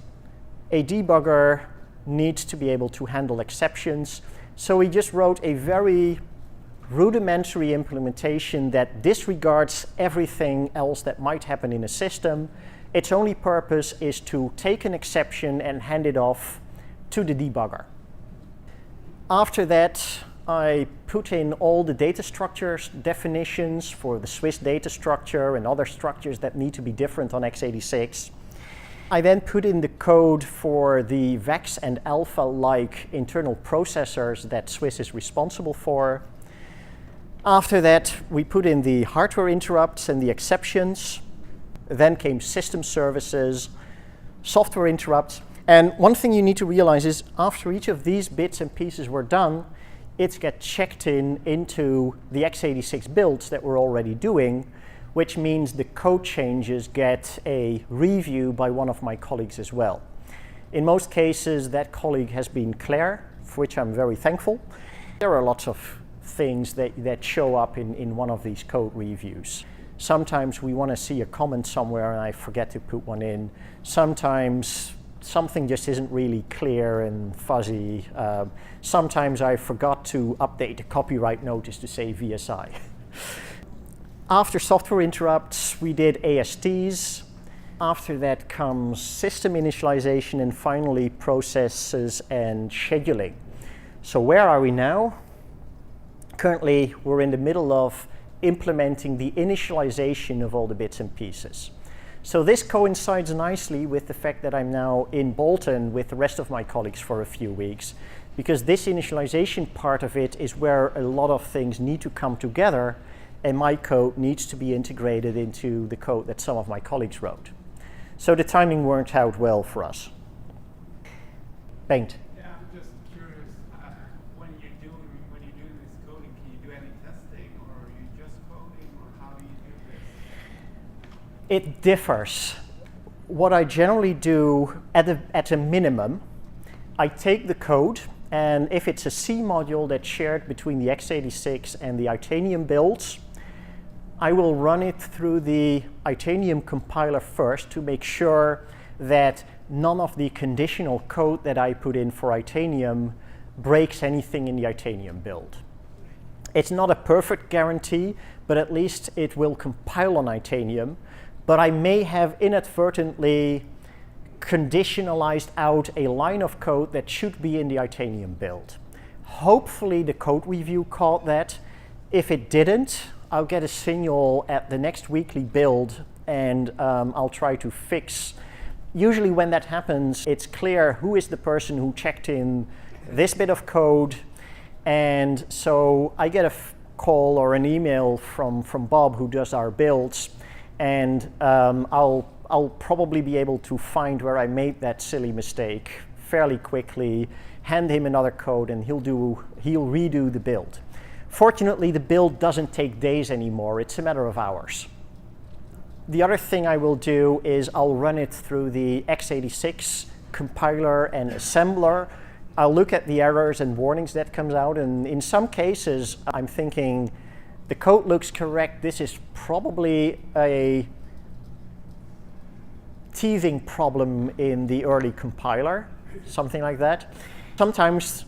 a debugger needs to be able to handle exceptions. So we just wrote a very rudimentary implementation that disregards everything else that might happen in a system. Its only purpose is to take an exception and hand it off to the debugger. After that, I put in all the data structures definitions for the SWIS data structure and other structures that need to be different on x86. I then put in the code for the VEX and alpha-like internal processors that SWIS is responsible for. After that, we put in the hardware interrupts and the exceptions. Then came system services, software interrupts. And one thing you need to realize is after each of these bits and pieces were done, it gets checked into the x86 builds that we're already doing, which means the code changes get a review by one of my colleagues as well. In most cases, that colleague has been Claire, for which I'm very thankful. There are lots of things that show up in one of these code reviews. Sometimes we want to see a comment somewhere and I forget to put one in. Sometimes something just isn't really clear and fuzzy. Sometimes I forgot to update the copyright notice to say VSI. After software interrupts, we did ASTs. After that comes system initialization and finally processes and scheduling. So where are we now? Currently, we're in the middle of implementing the initialization of all the bits and pieces. So this coincides nicely with the fact that I'm now in Bolton with the rest of my colleagues for a few weeks, because this initialization part of it is where a lot of things need to come together, and my code needs to be integrated into the code that some of my colleagues wrote. So the timing worked out well for us. Bengt. Yeah, I'm just curious, when you're doing this coding, can you do any testing, or are you just coding, or how do you do this? It differs. What I generally do at a minimum, I take the code, and if it's a C module that's shared between the x86 and the Itanium builds, I will run it through the Itanium compiler first to make sure that none of the conditional code that I put in for Itanium breaks anything in the Itanium build. It's not a perfect guarantee, but at least it will compile on Itanium. But I may have inadvertently conditionalized out a line of code that should be in the Itanium build. Hopefully the code review caught that. If it didn't, I'll get a signal at the next weekly build, and I'll try to fix. Usually when that happens, it's clear who is the person who checked in this bit of code, and so I get a call or an email from Bob, who does our builds, and I'll probably be able to find where I made that silly mistake fairly quickly, hand him another code, and he'll redo the build. Fortunately, the build doesn't take days anymore, it's a matter of hours. The other thing I will do is I'll run it through the x86 compiler and assembler. I'll look at the errors and warnings that comes out, and in some cases I'm thinking the code looks correct, this is probably a teething problem in the early compiler, something like that. Sometimes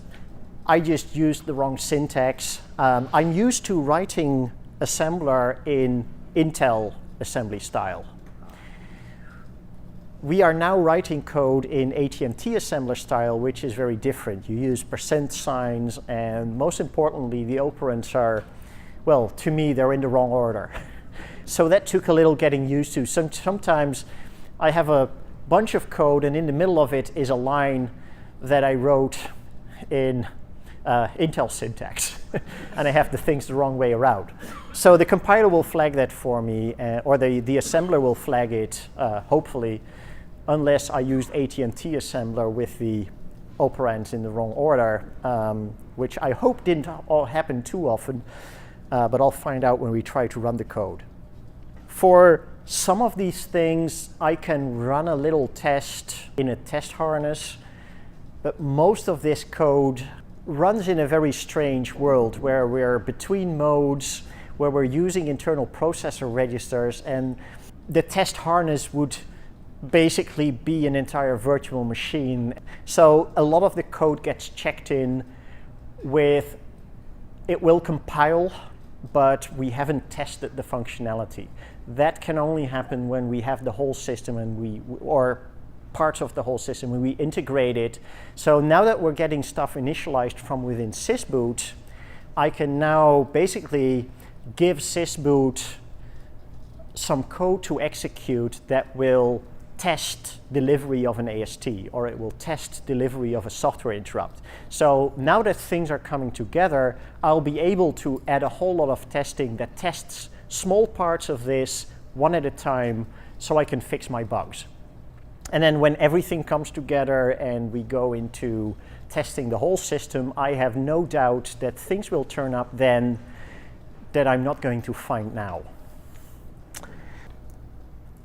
I just used the wrong syntax. I'm used to writing assembler in Intel assembly style. We are now writing code in AT&T assembler style, which is very different. You use percent signs, and most importantly, the operands are, well, to me, they're in the wrong order. So that took a little getting used to. Sometimes I have a bunch of code, and in the middle of it is a line that I wrote in Intel syntax, and I have the things the wrong way around. So the compiler will flag that for me, or the assembler will flag it, hopefully, unless I used AT&T assembler with the operands in the wrong order, which I hope didn't all happen too often, but I'll find out when we try to run the code. For some of these things, I can run a little test in a test harness, but most of this code runs in a very strange world where we're between modes, where we're using internal processor registers, and the test harness would basically be an entire virtual machine. So a lot of the code gets checked in with, it will compile, but we haven't tested the functionality. That can only happen when we have the whole system or parts of the whole system when we integrate it. So now that we're getting stuff initialized from within sysboot, I can now basically give sysboot some code to execute that will test delivery of an AST, or it will test delivery of a software interrupt. So now that things are coming together, I'll be able to add a whole lot of testing that tests small parts of this one at a time so I can fix my bugs. And then when everything comes together and we go into testing the whole system, I have no doubt that things will turn up then that I'm not going to find now.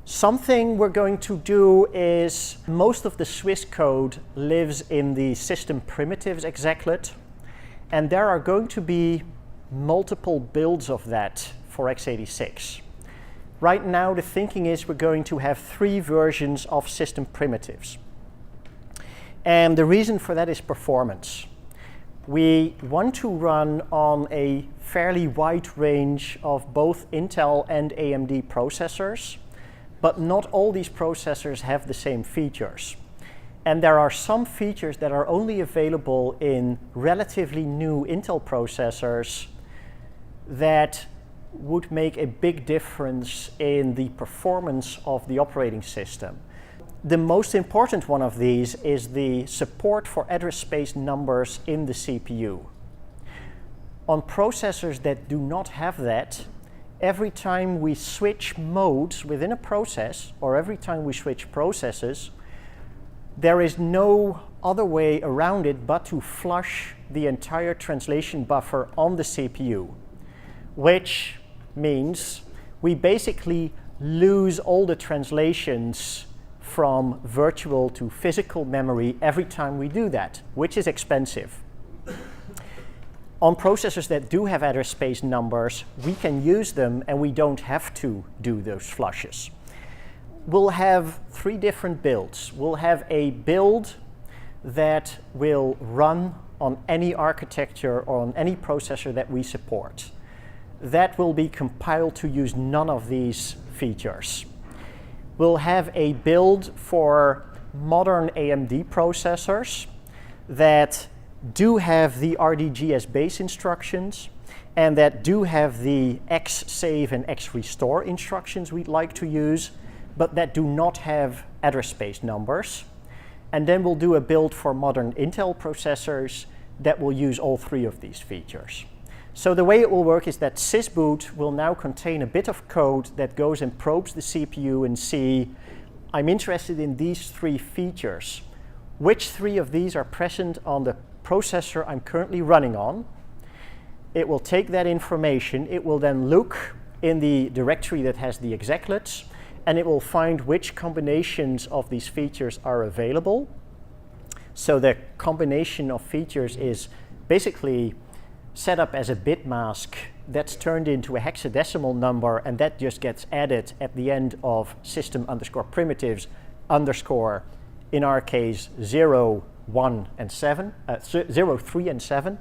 Something we're going to do is, most of the SWIS code lives in the system primitives execlet, and there are going to be multiple builds of that for x86. Right now, the thinking is we're going to have 3 versions of system primitives. And the reason for that is performance. We want to run on a fairly wide range of both Intel and AMD processors, but not all these processors have the same features. And there are some features that are only available in relatively new Intel processors that would make a big difference in the performance of the operating system. The most important one of these is the support for address space numbers in the CPU. On processors that do not have that, every time we switch modes within a process, or every time we switch processes, there is no other way around it but to flush the entire translation buffer on the CPU, which means we basically lose all the translations from virtual to physical memory every time we do that, which is expensive. On processors that do have address space numbers, we can use them and we don't have to do those flushes. We'll have 3 different builds. We'll have a build that will run on any architecture or on any processor that we support. That will be compiled to use none of these features. We'll have a build for modern AMD processors that do have the RDGS base instructions and that do have the X-save and X-restore instructions we'd like to use, but that do not have address space numbers. And then we'll do a build for modern Intel processors that will use all 3 of these features. So the way it will work is that sysboot will now contain a bit of code that goes and probes the CPU and see, I'm interested in these 3 features. Which 3 of these are present on the processor I'm currently running on? It will take that information, it will then look in the directory that has the execlets, and it will find which combinations of these features are available. So the combination of features is basically set up as a bit mask that's turned into a hexadecimal number, and that just gets added at the end of system_primitives_, in our case, 0, 1, and 7, 0, 3, and 7.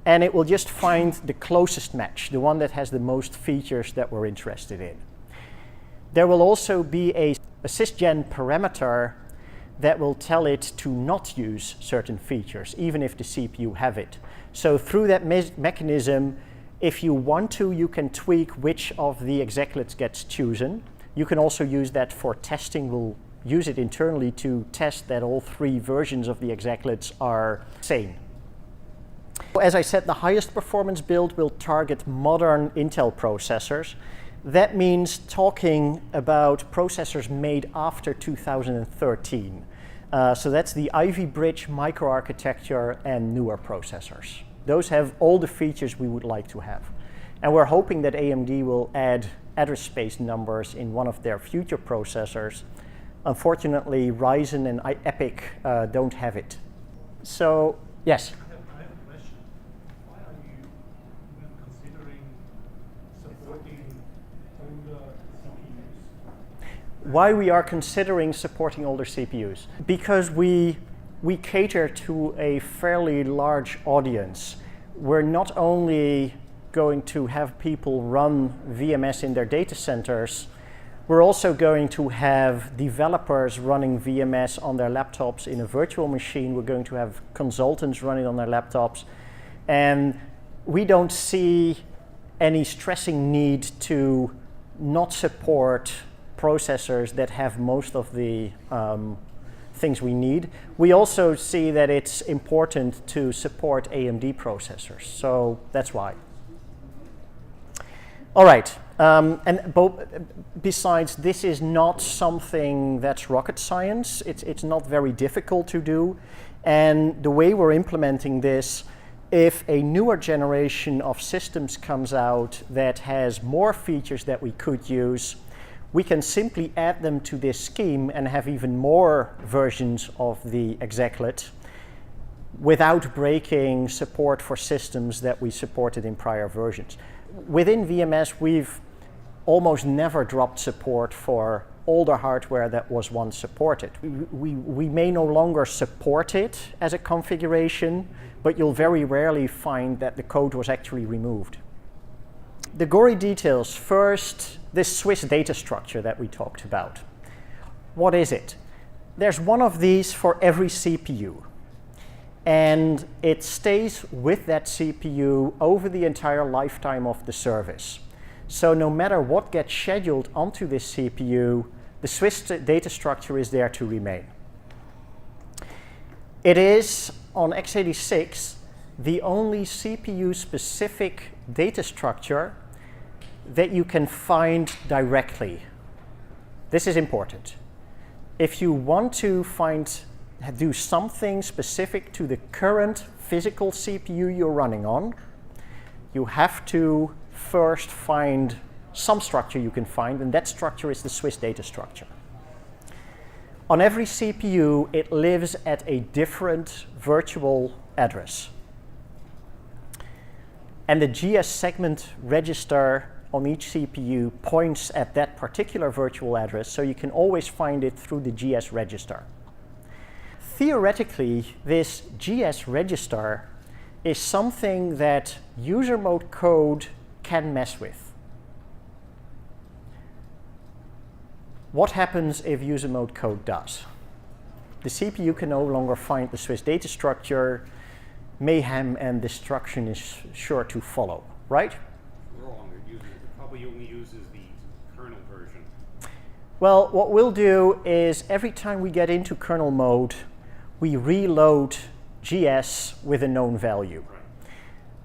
And it will just find the closest match, the one that has the most features that we're interested in. There will also be a sysgen parameter that will tell it to not use certain features, even if the CPU have it. So through that mechanism, if you want to, you can tweak which of the execlets gets chosen. You can also use that for testing. We'll use it internally to test that all 3 versions of the execlets are sane. As I said, the highest performance build will target modern Intel processors. That means talking about processors made after 2013. So that's the Ivy Bridge microarchitecture and newer processors. Those have all the features we would like to have. And we're hoping that AMD will add address space numbers in one of their future processors. Unfortunately, Ryzen and EPYC don't have it. So, yes? I have a question. Why are you even considering supporting older CPUs? Why we are considering supporting older CPUs? Because we cater to a fairly large audience. We're not only going to have people run VMS in their data centers, we're also going to have developers running VMS on their laptops in a virtual machine. We're going to have consultants running on their laptops. And we don't see any stressing need to not support processors that have most of the things we need. We also see that it's important to support AMD processors. So that's why. All right. Besides, this is not something that's rocket science. It's not very difficult to do. And the way we're implementing this, if a newer generation of systems comes out that has more features that we could use, we can simply add them to this scheme and have even more versions of the execlet without breaking support for systems that we supported in prior versions. Within VMS, we've almost never dropped support for older hardware that was once supported. We may no longer support it as a configuration, but you'll very rarely find that the code was actually removed. The gory details. First, this SWIS data structure that we talked about. What is it? There's one of these for every CPU. And it stays with that CPU over the entire lifetime of the service. So no matter what gets scheduled onto this CPU, the SWIS data structure is there to remain. It is, on x86, the only CPU-specific data structure that you can find directly. This is important. If you want to do something specific to the current physical CPU you're running on, you have to first find some structure you can find, and that structure is the SWIS data structure. On every CPU, it lives at a different virtual address. And the GS segment register on each CPU points at that particular virtual address, so you can always find it through the GS register. Theoretically, this GS register is something that user mode code can mess with. What happens if user mode code does? The CPU can no longer find the SWIS data structure. Mayhem and destruction is sure to follow, right? Wrong. It probably only uses the kernel version. Well, what we'll do is every time we get into kernel mode, we reload GS with a known value. Right.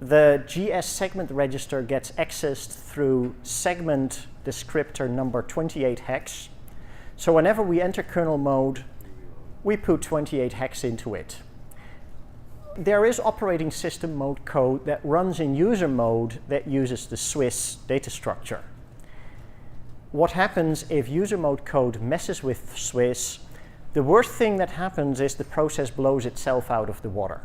The GS segment register gets accessed through segment descriptor number 28 hex. So whenever we enter kernel mode, we put 28 hex into it. There is operating system mode code that runs in user mode that uses the SWIS data structure. What happens if user mode code messes with SWIS? The worst thing that happens is the process blows itself out of the water.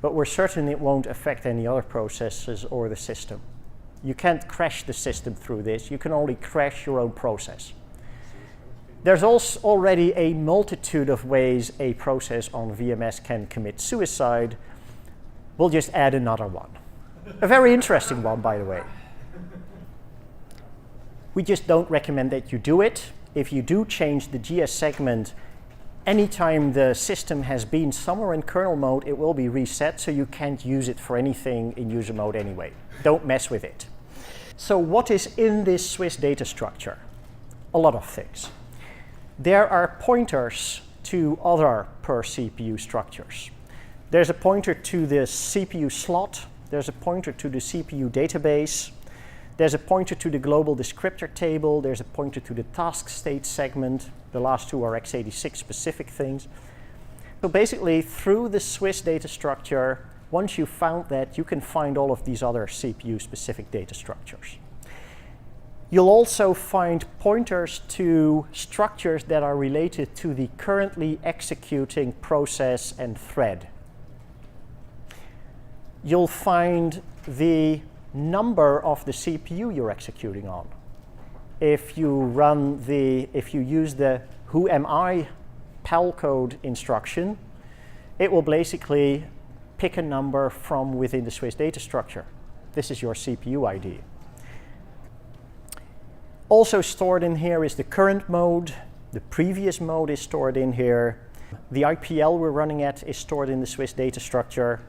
But we're certain it won't affect any other processes or the system. You can't crash the system through this. You can only crash your own process. There's also already a multitude of ways a process on VMS can commit suicide. We'll just add another one. A very interesting one, by the way. We just don't recommend that you do it. If you do change the GS segment, anytime the system has been somewhere in kernel mode, it will be reset, so you can't use it for anything in user mode anyway. Don't mess with it. So what is in this SWIS data structure? A lot of things. There are pointers to other per CPU structures. There's a pointer to the CPU slot. There's a pointer to the CPU database. There's a pointer to the global descriptor table. There's a pointer to the task state segment. The last two are X86 specific things. So basically, through the SWIS data structure, once you've found that, you can find all of these other CPU specific data structures. You'll also find pointers to structures that are related to the currently executing process and thread. You'll find the number of the CPU you're executing on. If you use the who am I PAL code instruction, it will basically pick a number from within the SWIS data structure. This is your CPU ID. Also stored in here is the current mode. The previous mode is stored in here. The IPL we're running at is stored in the SWIS data structure.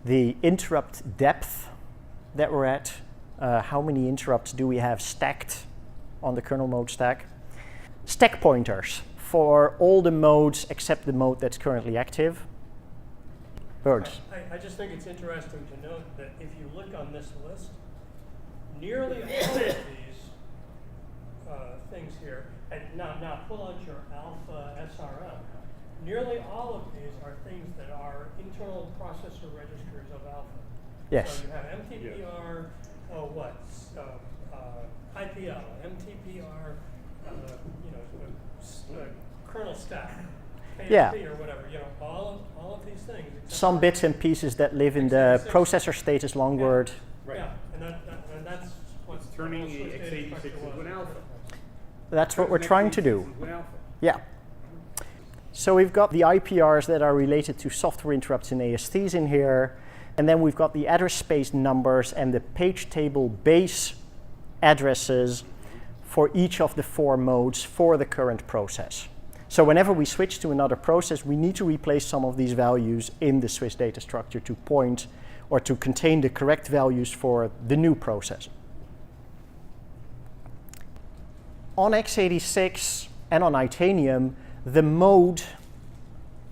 The interrupt depth that we're at, how many interrupts do we have stacked on the kernel mode stack. Stack pointers for all the modes except the mode that's currently active. Birds. I just think it's interesting to note that if you look on this list, nearly all of these things here, and now pull out your alpha SRM. Nearly all of these are things that are internal processor registers of alpha. Yes. So you have MTPR, IPL, MTPR, kernel stack, KSP yeah. or whatever. All of these things. Some bits and pieces that live in the processor state as long word. Right. Yeah, and that's what's turning the X86 into an alpha. That's what we're trying to do. Yeah. So we've got the IPRs that are related to software interrupts and ASTs in here. And then we've got the address space numbers and the page table base addresses for each of the 4 modes for the current process. So whenever we switch to another process, we need to replace some of these values in the SWIS data structure to point or to contain the correct values for the new process. On X86 and on Itanium, the mode,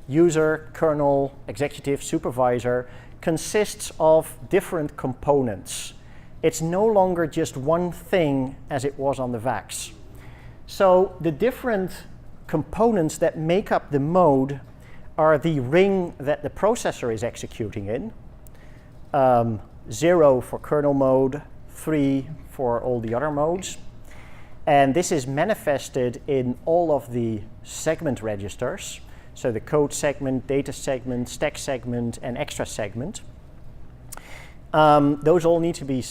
user, kernel, executive, supervisor, consists of different components. It's no longer just one thing as it was on the VAX. So the different components that make up the mode are the ring that the processor is executing in, 0 for kernel mode, 3 for all the other modes. And this is manifested in all of the segment registers. So the code segment, data segment, stack segment, and extra segment. Those all need to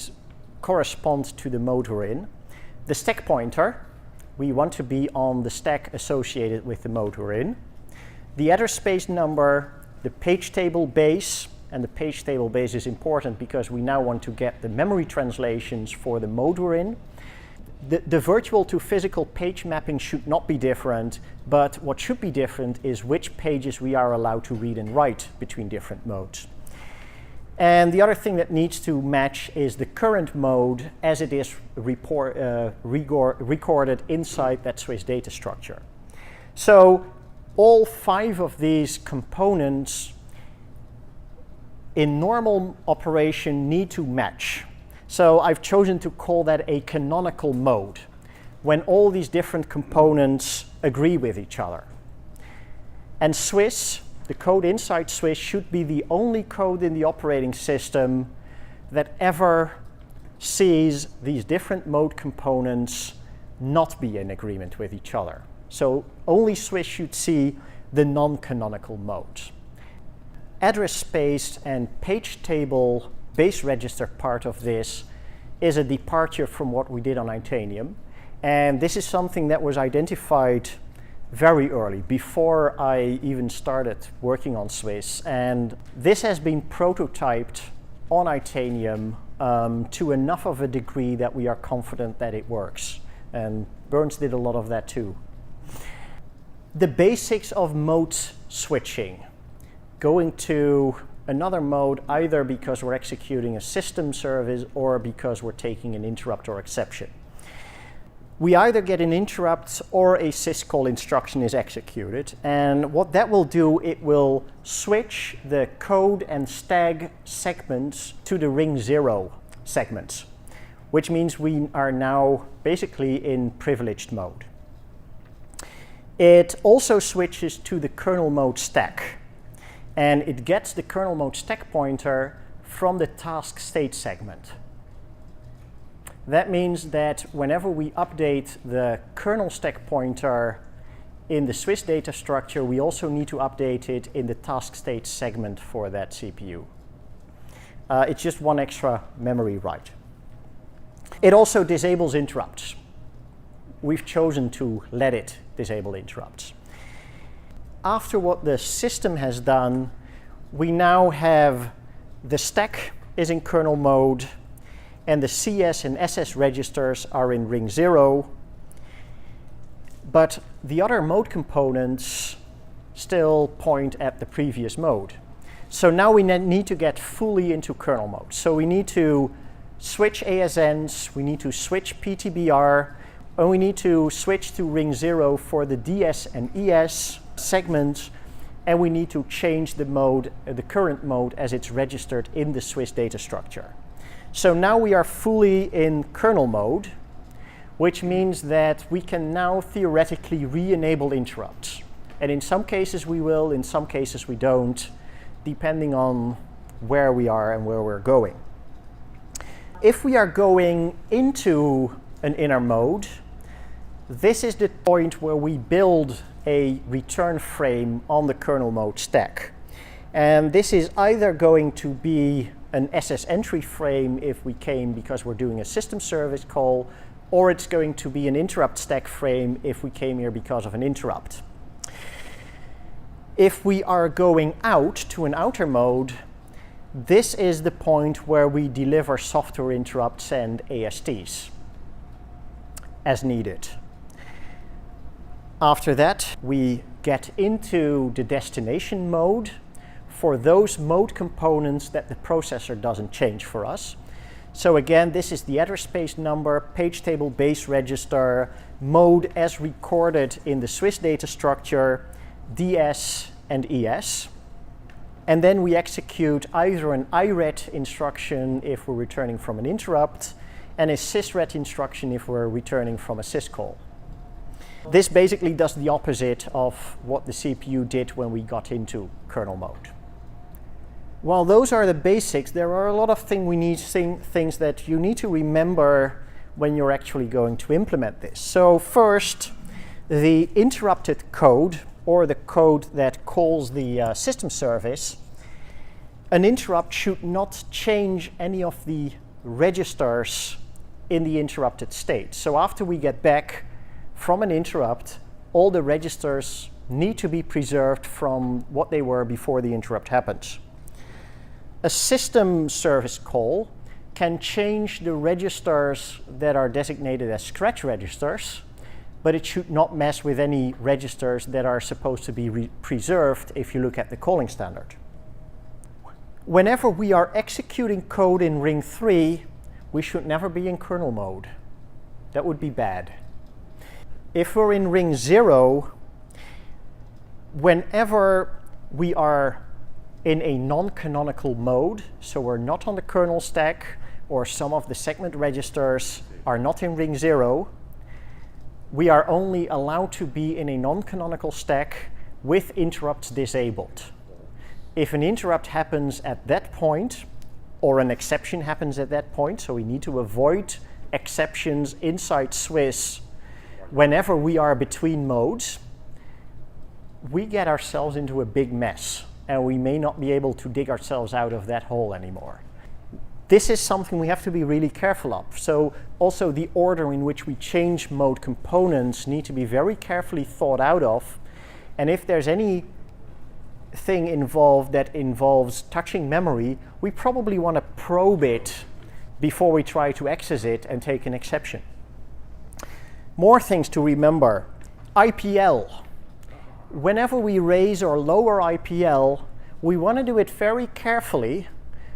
correspond to the mode we're in. The stack pointer, we want to be on the stack associated with the mode we're in. The address space number, the page table base, and the page table base is important because we now want to get the memory translations for the mode we're in. The virtual to physical page mapping should not be different, but what should be different is which pages we are allowed to read and write between different modes. And the other thing that needs to match is the current mode as it is recorded inside that SWIS data structure. So all 5 of these components in normal operation need to match. So I've chosen to call that a canonical mode, when all these different components agree with each other. And SWIS, the code inside SWIS, should be the only code in the operating system that ever sees these different mode components not be in agreement with each other. So only SWIS should see the non-canonical modes. Address space and page table base register part of this is a departure from what we did on Itanium. And this is something that was identified very early, before I even started working on SWIS. And this has been prototyped on Itanium to enough of a degree that we are confident that it works. And Burns did a lot of that too. The basics of mode switching. Going to another mode either because we're executing a system service or because we're taking an interrupt or exception. We either get an interrupt or a syscall instruction is executed, and what that will do, it will switch the code and stag segments to the ring 0 segments, which means we are now basically in privileged mode. It also switches to the kernel mode stack. And it gets the kernel mode stack pointer from the task state segment. That means that whenever we update the kernel stack pointer in the SWIS data structure, we also need to update it in the task state segment for that CPU. It's just one extra memory write. It also disables interrupts. We've chosen to let it disable interrupts. After what the system has done, we now have the stack is in kernel mode, and the CS and SS registers are in ring 0, but the other mode components still point at the previous mode. So now we need to get fully into kernel mode. So we need to switch ASNs, we need to switch PTBR, and we need to switch to ring 0 for the DS and ES segments, and we need to change the mode, the current mode as it's registered in the SWIS data structure. So now we are fully in kernel mode, which means that we can now theoretically re-enable interrupts. And in some cases we will, in some cases we don't, depending on where we are and where we're going. If we are going into an inner mode, this is the point where we build a return frame on the kernel mode stack. And this is either going to be an SS entry frame if we came because we're doing a system service call, or it's going to be an interrupt stack frame if we came here because of an interrupt. If we are going out to an outer mode, this is the point where we deliver software interrupts and ASTs as needed. After that, we get into the destination mode for those mode components that the processor doesn't change for us. So again, this is the address space number, page table base register, mode as recorded in the SWIS data structure, DS and ES. And then we execute either an IRET instruction if we're returning from an interrupt, and a sysret instruction if we're returning from a syscall. This basically does the opposite of what the CPU did when we got into kernel mode. While those are the basics, there are a lot of things that you need to remember when you're actually going to implement this. So first, the interrupted code, or the code that calls the system service, an interrupt should not change any of the registers in the interrupted state. So after we get back from an interrupt, all the registers need to be preserved from what they were before the interrupt happened. A system service call can change the registers that are designated as scratch registers, but it should not mess with any registers that are supposed to be preserved if you look at the calling standard. Whenever we are executing code in ring 3, we should never be in kernel mode. That would be bad. If we're in ring 0, whenever we are in a non-canonical mode, so we're not on the kernel stack, or some of the segment registers are not in ring 0, we are only allowed to be in a non-canonical stack with interrupts disabled. If an interrupt happens at that point, or an exception happens at that point, so we need to avoid exceptions inside SWIS whenever we are between modes, we get ourselves into a big mess, and we may not be able to dig ourselves out of that hole anymore. This is something we have to be really careful of. So also the order in which we change mode components need to be very carefully thought out of. And if there's anything involved that involves touching memory, we probably want to probe it before we try to access it and take an exception. More things to remember. IPL. Whenever we raise or lower IPL, we want to do it very carefully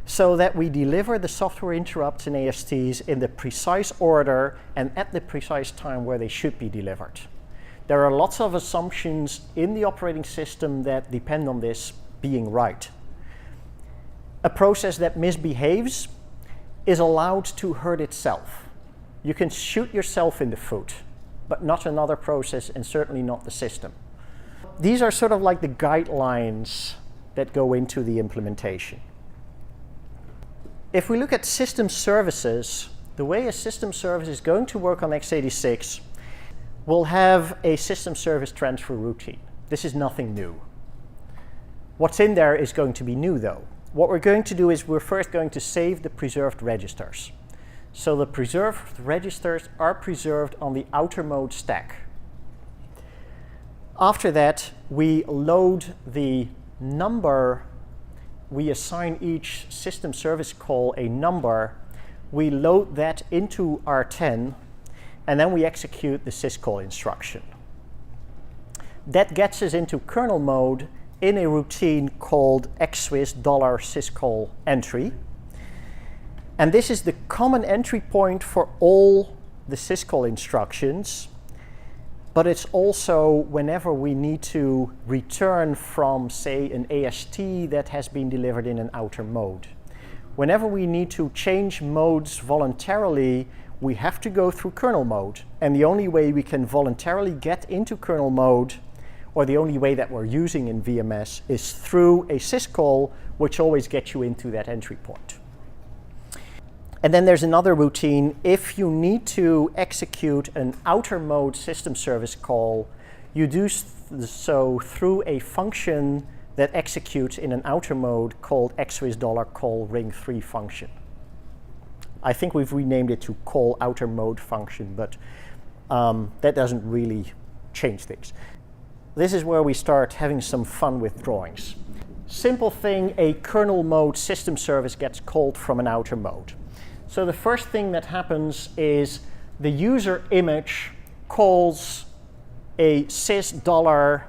so that we deliver the software interrupts and ASTs in the precise order and at the precise time where they should be delivered. There are lots of assumptions in the operating system that depend on this being right. A process that misbehaves is allowed to hurt itself. You can shoot yourself in the foot, but not another process, and certainly not the system. These are sort of like the guidelines that go into the implementation. If we look at system services, the way a system service is going to work on x86, we'll have a system service transfer routine. This is nothing new. What's in there is going to be new though. What we're going to do is we're first going to save the preserved registers. So the preserved registers are preserved on the outer mode stack. After that, we load the number. We assign each system service call a number. We load that into R10, and then we execute the syscall instruction. That gets us into kernel mode in a routine called XSWIS $syscall entry. And this is the common entry point for all the syscall instructions, but it's also whenever we need to return from, say, an AST that has been delivered in an outer mode. Whenever we need to change modes voluntarily, we have to go through kernel mode. And the only way we can voluntarily get into kernel mode, or the only way that we're using in VMS, is through a syscall, which always gets you into that entry point. And then there's another routine. If you need to execute an outer mode system service call, you do so through a function that executes in an outer mode called XSWIS $call ring3 function. I think we've renamed it to call outer mode function, but that doesn't really change things. This is where we start having some fun with drawings. Simple thing, a kernel mode system service gets called from an outer mode. So the first thing that happens is the user image calls a sys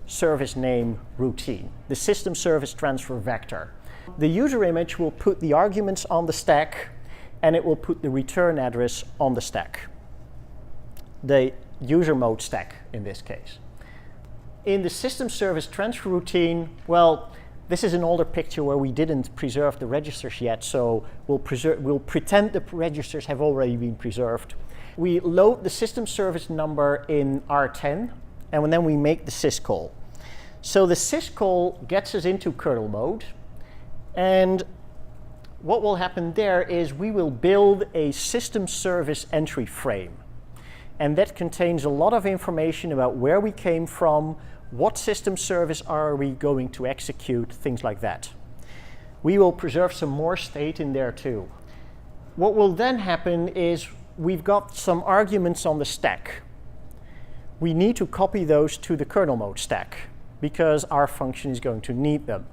$service name routine, the system service transfer vector. The user image will put the arguments on the stack, and it will put the return address on the stack, the user mode stack in this case. In the system service transfer routine, well, this is an older picture where we didn't preserve the registers yet, so we'll pretend the registers have already been preserved. We load the system service number in R10, and then we make the syscall. So the syscall gets us into kernel mode. And what will happen there is we will build a system service entry frame. And that contains a lot of information about where we came from, what system service are we going to execute, things like that. We will preserve some more state in there too. What will then happen is we've got some arguments on the stack. We need to copy those to the kernel mode stack because our function is going to need them.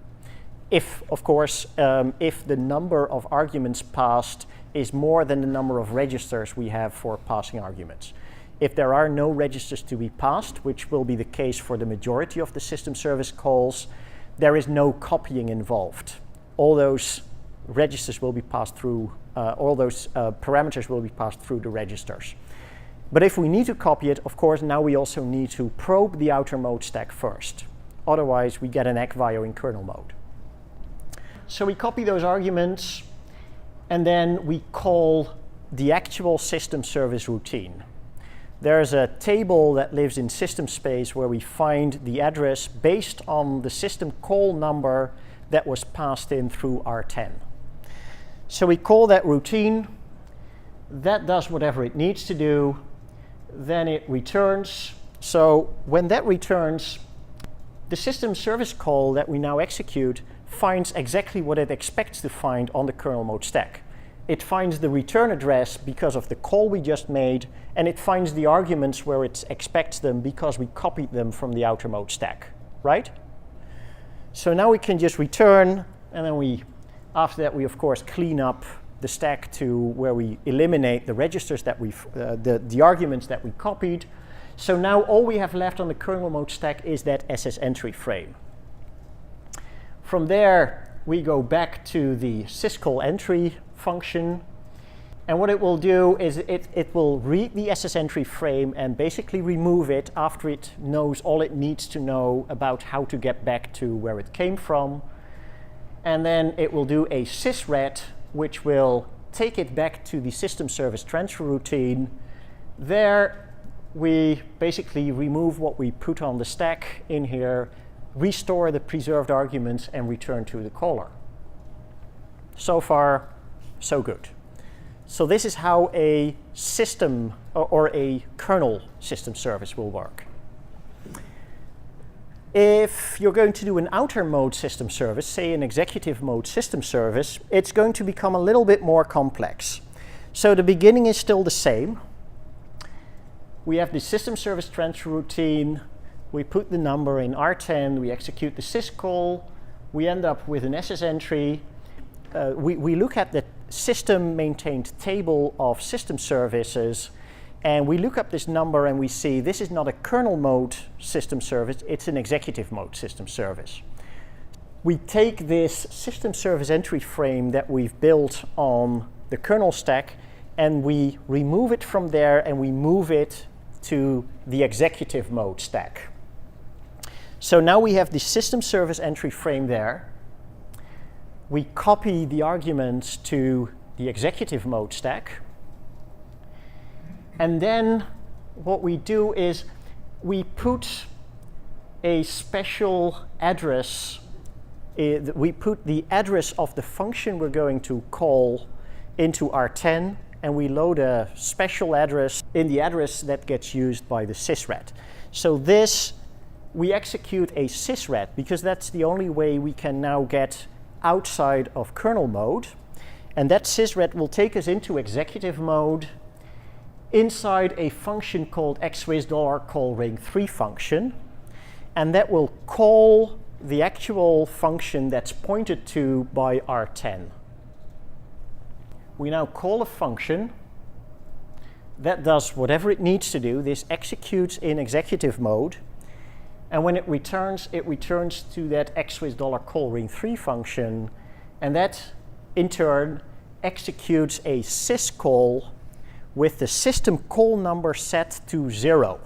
If, of course, if the number of arguments passed is more than the number of registers we have for passing arguments. If there are no registers to be passed, which will be the case for the majority of the system service calls, there is no copying involved. All those registers will be passed through, all those parameters will be passed through the registers. But if we need to copy it, of course, now we also need to probe the outer mode stack first. Otherwise, we get an eggvio in kernel mode. So we copy those arguments, and then we call the actual system service routine. There's a table that lives in system space where we find the address based on the system call number that was passed in through R10. So we call that routine. That does whatever it needs to do. Then it returns. So when that returns, the system service call that we now execute finds exactly what it expects to find on the kernel mode stack. It finds the return address because of the call we just made, and it finds the arguments where it expects them because we copied them from the outer mode stack, right? So now we can just return, and then after that we of course clean up the stack to where we eliminate the registers that the arguments that we copied. So now all we have left on the kernel mode stack is that SS entry frame. From there, we go back to the syscall entry function. And what it will do is it will read the SS entry frame and basically remove it after it knows all it needs to know about how to get back to where it came from. And then it will do a sysret, which will take it back to the system service transfer routine. There, we basically remove what we put on the stack in here, restore the preserved arguments, and return to the caller. So far, so good. So this is how a system or a kernel system service will work. If you're going to do an outer mode system service, say an executive mode system service, it's going to become a little bit more complex. So the beginning is still the same. We have the system service transfer routine. We put the number in R10, we execute the syscall, we end up with an SS entry. We look at the system maintained table of system services, and we look up this number and we see this is not a kernel mode system service, it's an executive mode system service. We take this system service entry frame that we've built on the kernel stack and we remove it from there and we move it to the executive mode stack. So now we have the system service entry frame there. We copy the arguments to the executive mode stack. And then what we do is we put a special address. We put the address of the function we're going to call into R10, and we load a special address in the address that gets used by the sysret. So this, we execute a sysret because that's the only way we can now get outside of kernel mode. And that sysret will take us into executive mode inside a function called XSWIS $callring3 function. And that will call the actual function that's pointed to by R10. We now call a function that does whatever it needs to do. This executes in executive mode. And when it returns to that XSWIS $callring3 function, and that in turn executes a syscall with the system call number set to 0.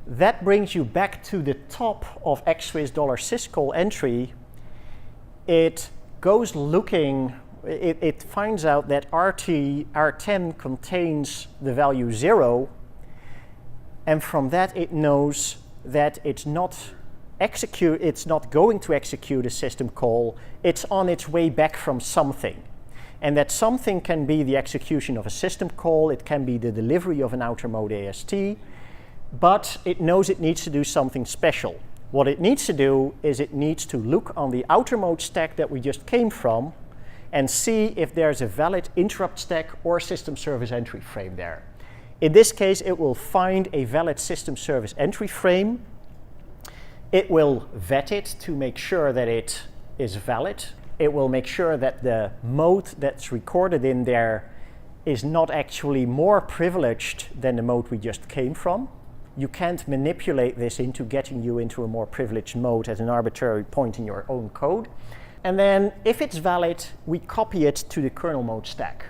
That brings you back to the top of XSWIS $syscall entry. It goes looking, it finds out that R10 contains the value 0, and from that it knows that it's not it's not going to execute a system call, it's on its way back from something. And that something can be the execution of a system call, it can be the delivery of an outer mode AST, but it knows it needs to do something special. What it needs to do is it needs to look on the outer mode stack that we just came from and see if there's a valid interrupt stack or system service entry frame there. In this case, it will find a valid system service entry frame. It will vet it to make sure that it is valid. It will make sure that the mode that's recorded in there is not actually more privileged than the mode we just came from. You can't manipulate this into getting you into a more privileged mode at an arbitrary point in your own code. And then if it's valid, we copy it to the kernel mode stack.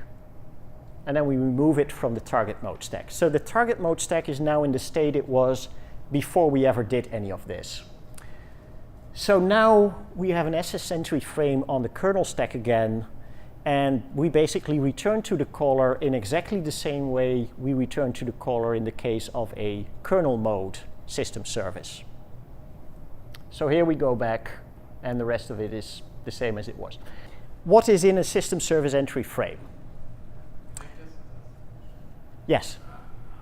And then we remove it from the target mode stack. So the target mode stack is now in the state it was before we ever did any of this. So now we have an SS entry frame on the kernel stack again, and we basically return to the caller in exactly the same way we return to the caller in the case of a kernel mode system service. So here we go back, and the rest of it is the same as it was. What is in a system service entry frame? Yes?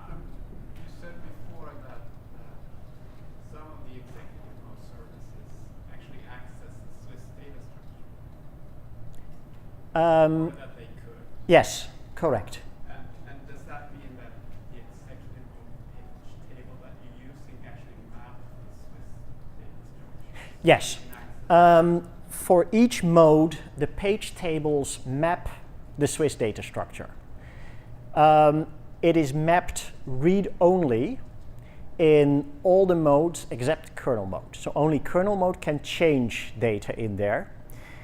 You said before that some of the executive mode services actually access the SWIS data structure. Or that they could. Yes, correct. And does that mean that the executive mode page table that you're using actually maps the SWIS data structure? Yes. For each mode, the page tables map the SWIS data structure. It is mapped read-only in all the modes except kernel mode. So only kernel mode can change data in there.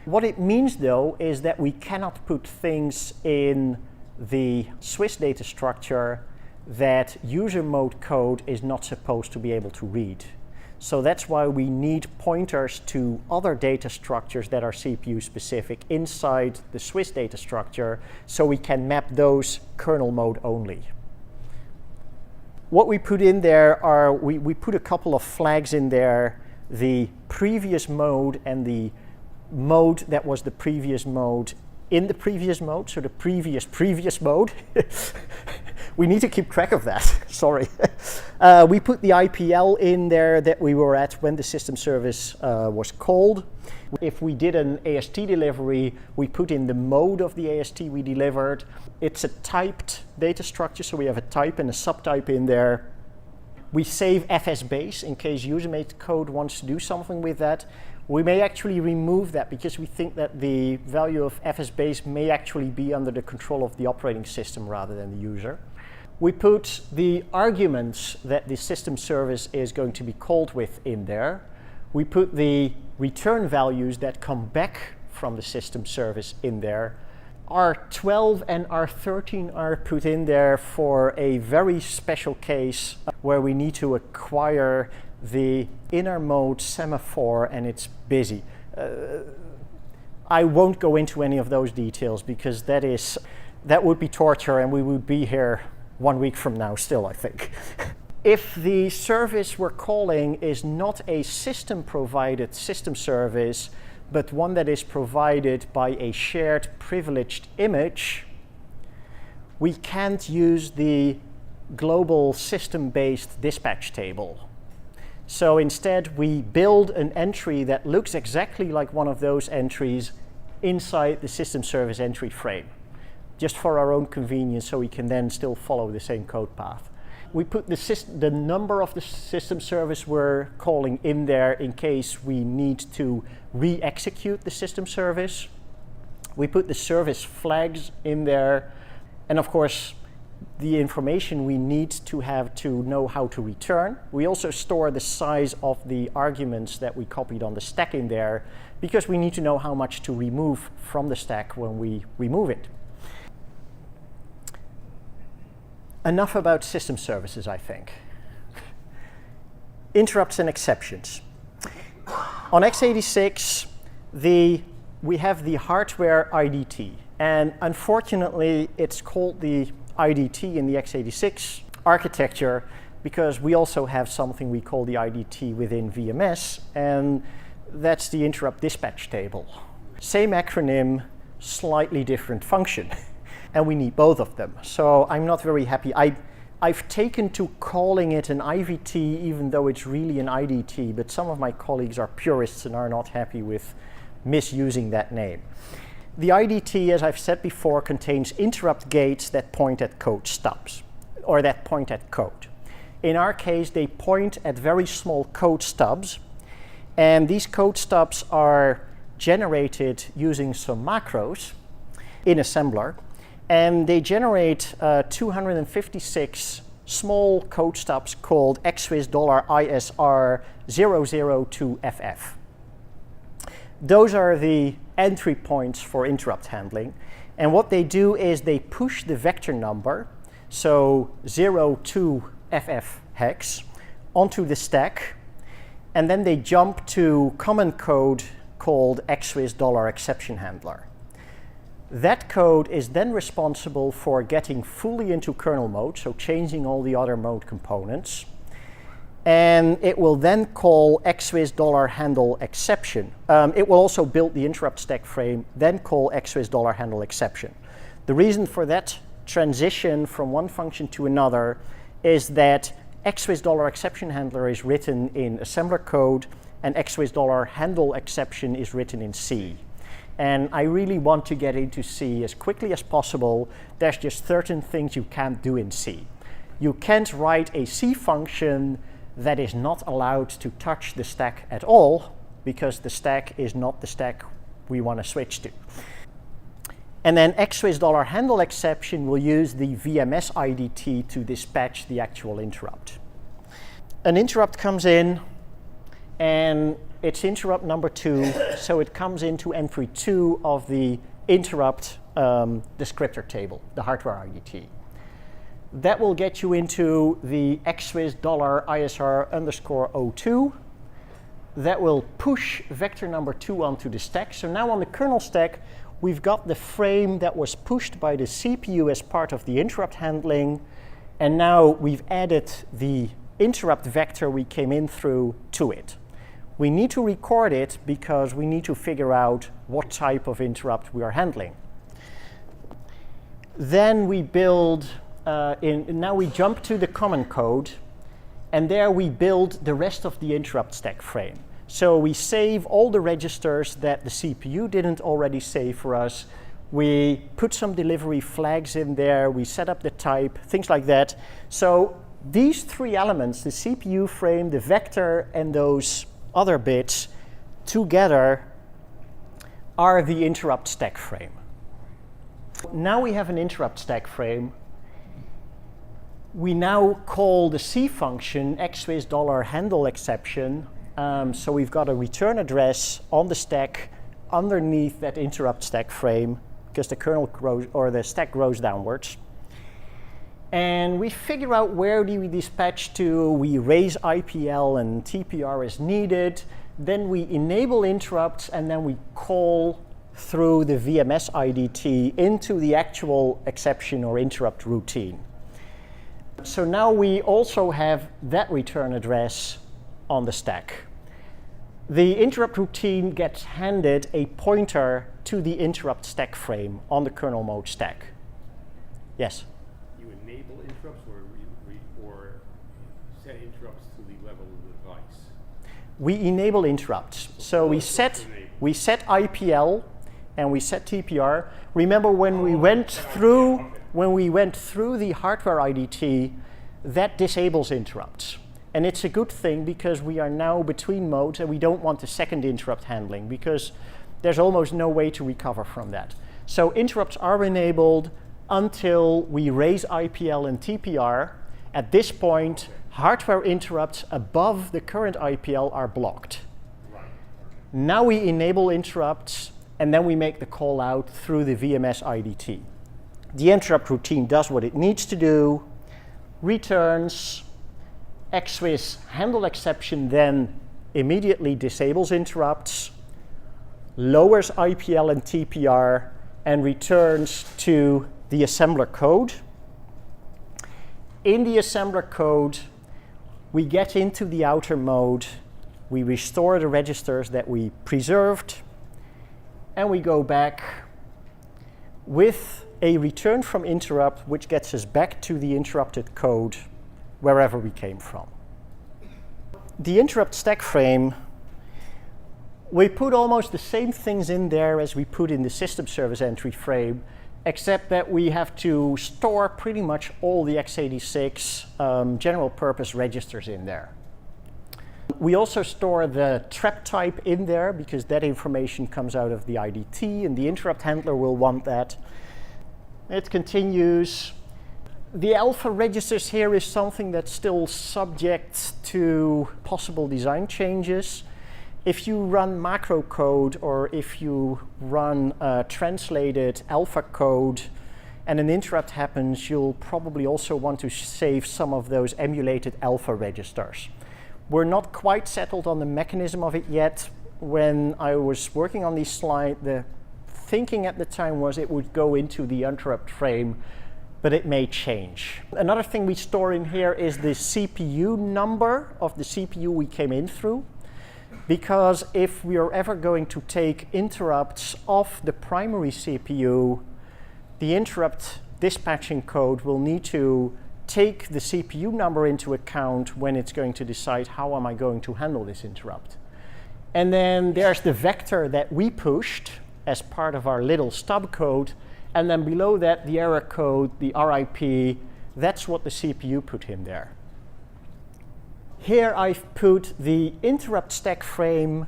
What it means, though, is that we cannot put things in the SWIS data structure that user mode code is not supposed to be able to read. So that's why we need pointers to other data structures that are CPU specific inside the SWIS data structure, so we can map those kernel mode only. What we put in there are, we put a couple of flags in there, the previous mode and the mode that was the previous mode in the previous mode, so the previous mode. We need to keep track of that, sorry. We put the IPL in there that we were at when the system service was called. If we did an AST delivery, we put in the mode of the AST we delivered. It's a typed data structure, so we have a type and a subtype in there. We save fsbase in case user-made code wants to do something with that. We may actually remove that because we think that the value of fsbase may actually be under the control of the operating system rather than the user. We put the arguments that the system service is going to be called with in there. We put the return values that come back from the system service in there. R12 and R13 are put in there for a very special case where we need to acquire the inner mode semaphore and it's busy. I won't go into any of those details because that would be torture and we would be here 1 week from now still, I think. If the service we're calling is not a system-provided system service, but one that is provided by a shared privileged image, we can't use the global system-based dispatch table. So instead, we build an entry that looks exactly like one of those entries inside the system service entry frame, just for our own convenience, so we can then still follow the same code path. We put the number of the system service we're calling in there in case we need to re-execute the system service. We put the service flags in there, and of course, the information we need to have to know how to return. We also store the size of the arguments that we copied on the stack in there, because we need to know how much to remove from the stack when we remove it. Enough about system services, I think. Interrupts and exceptions. On x86, we have the hardware IDT, and unfortunately, it's called the IDT in the x86 architecture, because we also have something we call the IDT within VMS, and that's the interrupt dispatch table. Same acronym, slightly different function, and we need both of them. So I'm not very happy. I've taken to calling it an IVT even though it's really an IDT, but some of my colleagues are purists and are not happy with misusing that name. The IDT, as I've said before, contains interrupt gates that point at code stubs, or that point at code. In our case, they point at very small code stubs, and these code stubs are generated using some macros in assembler, and they generate 256 small code stubs called XSWIS $ISR 002FF. Those are the entry points for interrupt handling, and what they do is they push the vector number, so 02FF hex, onto the stack, and then they jump to common code called XSWIS $exception handler. That code is then responsible for getting fully into kernel mode, so changing all the other mode components. And it will then call XSWIS $handle exception. It will also build the interrupt stack frame, then call XSWIS $handle exception. The reason for that transition from one function to another is that XSWIS $exception handler is written in assembler code, and XSWIS $handle exception is written in C. And I really want to get into C as quickly as possible. There's just certain things you can't do in C. You can't write a C function that is not allowed to touch the stack at all, because the stack is not the stack we want to switch to. And then XSWIS $handle exception will use the VMS IDT to dispatch the actual interrupt. An interrupt comes in, and it's interrupt number 2, so it comes into entry 2 of the interrupt descriptor table, the hardware IDT. That will get you into the XSWIS $ISR _ 02. That will push vector number 2 onto the stack. So now on the kernel stack, we've got the frame that was pushed by the CPU as part of the interrupt handling, and now we've added the interrupt vector we came in through to it. We need to record it because we need to figure out what type of interrupt we are handling. Then we build, now we jump to the common code, and there we build the rest of the interrupt stack frame. So we save all the registers that the CPU didn't already save for us. We put some delivery flags in there, we set up the type, things like that. So these 3 elements, the CPU frame, the vector, and those other bits together are the interrupt stack frame. Now we have an interrupt stack frame. We now call the C function XSWIS $handle exception. So we've got a return address on the stack underneath that interrupt stack frame, because the kernel grows, or the stack grows downwards. And we figure out where do we dispatch to. We raise IPL and TPR as needed. Then we enable interrupts, and then we call through the VMS IDT into the actual exception or interrupt routine. So now we also have that return address on the stack. The interrupt routine gets handed a pointer to the interrupt stack frame on the kernel mode stack. Yes? You enable interrupts or set interrupts to the level of the device? We enable interrupts. So we set IPL and we set TPR. Remember when we went through the hardware IDT, that disables interrupts. And it's a good thing because we are now between modes and we don't want the second interrupt handling because there's almost no way to recover from that. So interrupts are enabled until we raise IPL and TPR. At this point, hardware interrupts above the current IPL are blocked. Now we enable interrupts, and then we make the call out through the VMS IDT. The interrupt routine does what it needs to do, returns XSWIS handle exception, then immediately disables interrupts, lowers IPL and TPR, and returns to the assembler code. In the assembler code, we get into the outer mode, we restore the registers that we preserved, and we go back with a return from interrupt, which gets us back to the interrupted code wherever we came from. The interrupt stack frame, we put almost the same things in there as we put in the system service entry frame, except that we have to store pretty much all the x86 general purpose registers in there. We also store the trap type in there because that information comes out of the IDT and the interrupt handler will want that. It continues. The alpha registers here is something that's still subject to possible design changes. If you run macro code or if you run translated alpha code and an interrupt happens, you'll probably also want to save some of those emulated alpha registers. We're not quite settled on the mechanism of it yet. When I was working on this slide, the thinking at the time was it would go into the interrupt frame, but it may change. Another thing we store in here is the CPU number of the CPU we came in through, because if we are ever going to take interrupts off the primary CPU, the interrupt dispatching code will need to take the CPU number into account when it's going to decide how am I going to handle this interrupt. And then there's the vector that we pushed as part of our little stub code, and then below that the error code, the RIP, that's what the CPU put in there. Here I've put the interrupt stack frame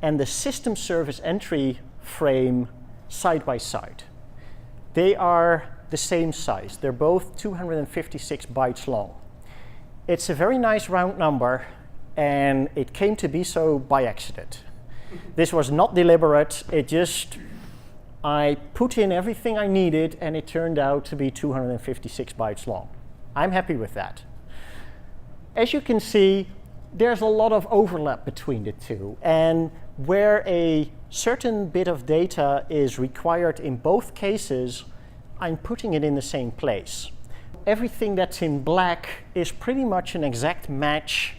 and the system service entry frame side by side. They are the same size. They're both 256 bytes long. It's a very nice round number, and it came to be so by accident. This was not deliberate. I put in everything I needed, and it turned out to be 256 bytes long. I'm happy with that. As you can see, there's a lot of overlap between the two, and where a certain bit of data is required in both cases, I'm putting it in the same place. Everything that's in black is pretty much an exact match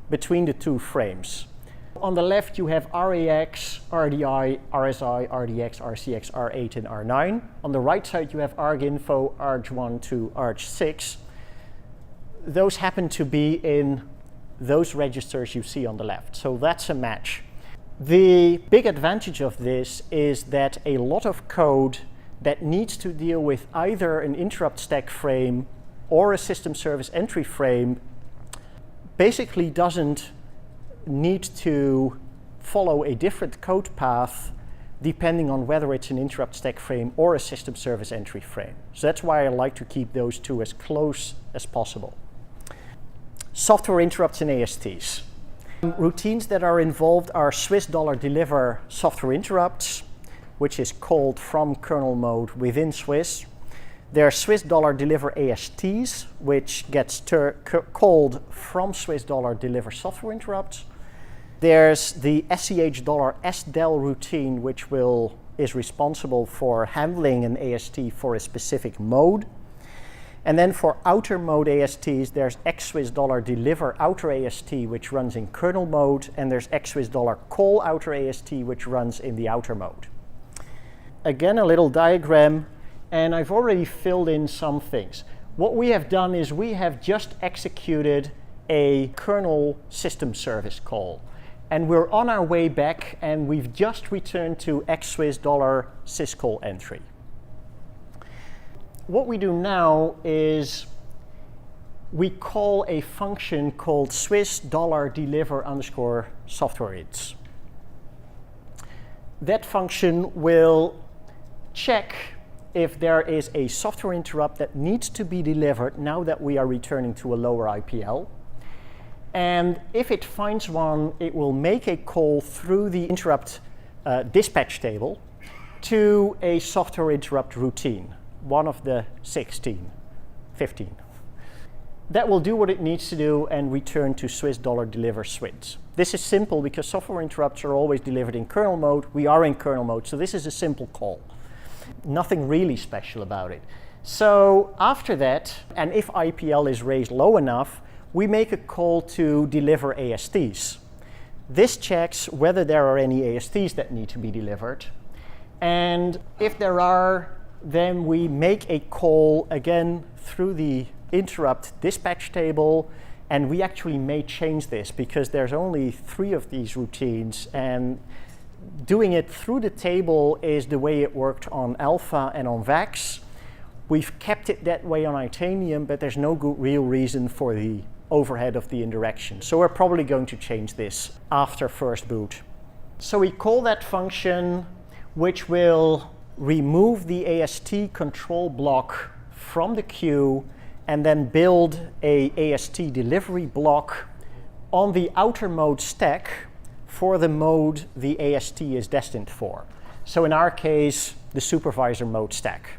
between the two frames. On the left you have RAX, RDI, RSI, RDX, RCX, R8, and R9. On the right side you have ArgInfo, ARG1 to ARG6. Those happen to be in those registers you see on the left, so that's a match. The big advantage of this is that a lot of code that needs to deal with either an interrupt stack frame or a system service entry frame basically doesn't need to follow a different code path depending on whether it's an interrupt stack frame or a system service entry frame. So that's why I like to keep those two as close as possible. Software interrupts and ASTs. Routines that are involved are SWIS $deliver software interrupts, which is called from kernel mode within SWIS. There are SWIS $deliver ASTs, which gets called from SWIS $deliver software interrupts. There's the SCH $SDEL routine, which is responsible for handling an AST for a specific mode. And then for outer mode ASTs, there's XSWIS $deliver outer AST, which runs in kernel mode, and there's XSWIS $call outer AST, which runs in the outer mode. Again, a little diagram, and I've already filled in some things. What we have done is we have just executed a kernel system service call, and we're on our way back, and we've just returned to XSWIS $syscall entry. What we do now is we call a function called SWIS $deliver _ software ints. That function will check if there is a software interrupt that needs to be delivered now that we are returning to a lower IPL. And if it finds one, it will make a call through the interrupt dispatch table to a software interrupt routine, one of the 15. That will do what it needs to do and return to SWIS $deliver SWIS. This is simple because software interrupts are always delivered in kernel mode. We are in kernel mode, so this is a simple call. Nothing really special about it. So after that, and if IPL is raised low enough, we make a call to deliver ASTs. This checks whether there are any ASTs that need to be delivered. And if there are, then we make a call again through the interrupt dispatch table, and we actually may change this because there's only 3 of these routines, and doing it through the table is the way it worked on Alpha and on VAX. We've kept it that way on Itanium, but there's no good real reason for the overhead of the indirection. So we're probably going to change this after first boot. So we call that function, which will remove the AST control block from the queue and then build a AST delivery block on the outer mode stack for the mode the AST is destined for. So in our case, the supervisor mode stack.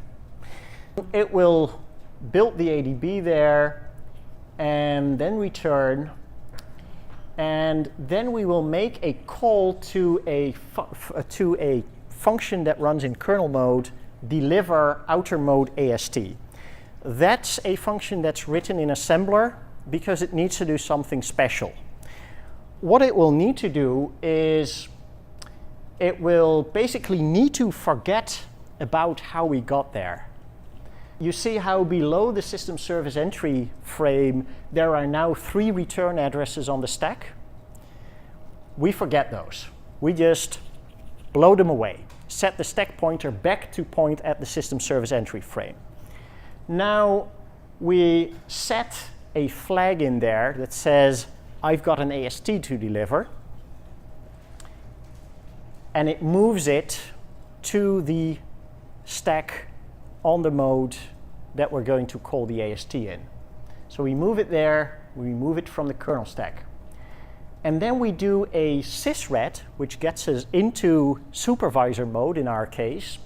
It will build the ADB there and then return, and then we will make a call to a function that runs in kernel mode, deliver outer mode AST. That's a function that's written in assembler because it needs to do something special. What it will need to do is it will basically need to forget about how we got there. You see how below the system service entry frame there are now 3 return addresses on the stack? We forget those. We just blow them away. Set the stack pointer back to point at the system service entry frame. Now we set a flag in there that says, I've got an AST to deliver, and it moves it to the stack on the mode that we're going to call the AST in. So we move it there, we remove it from the kernel stack. And then we do a sysret, which gets us into supervisor mode in our case,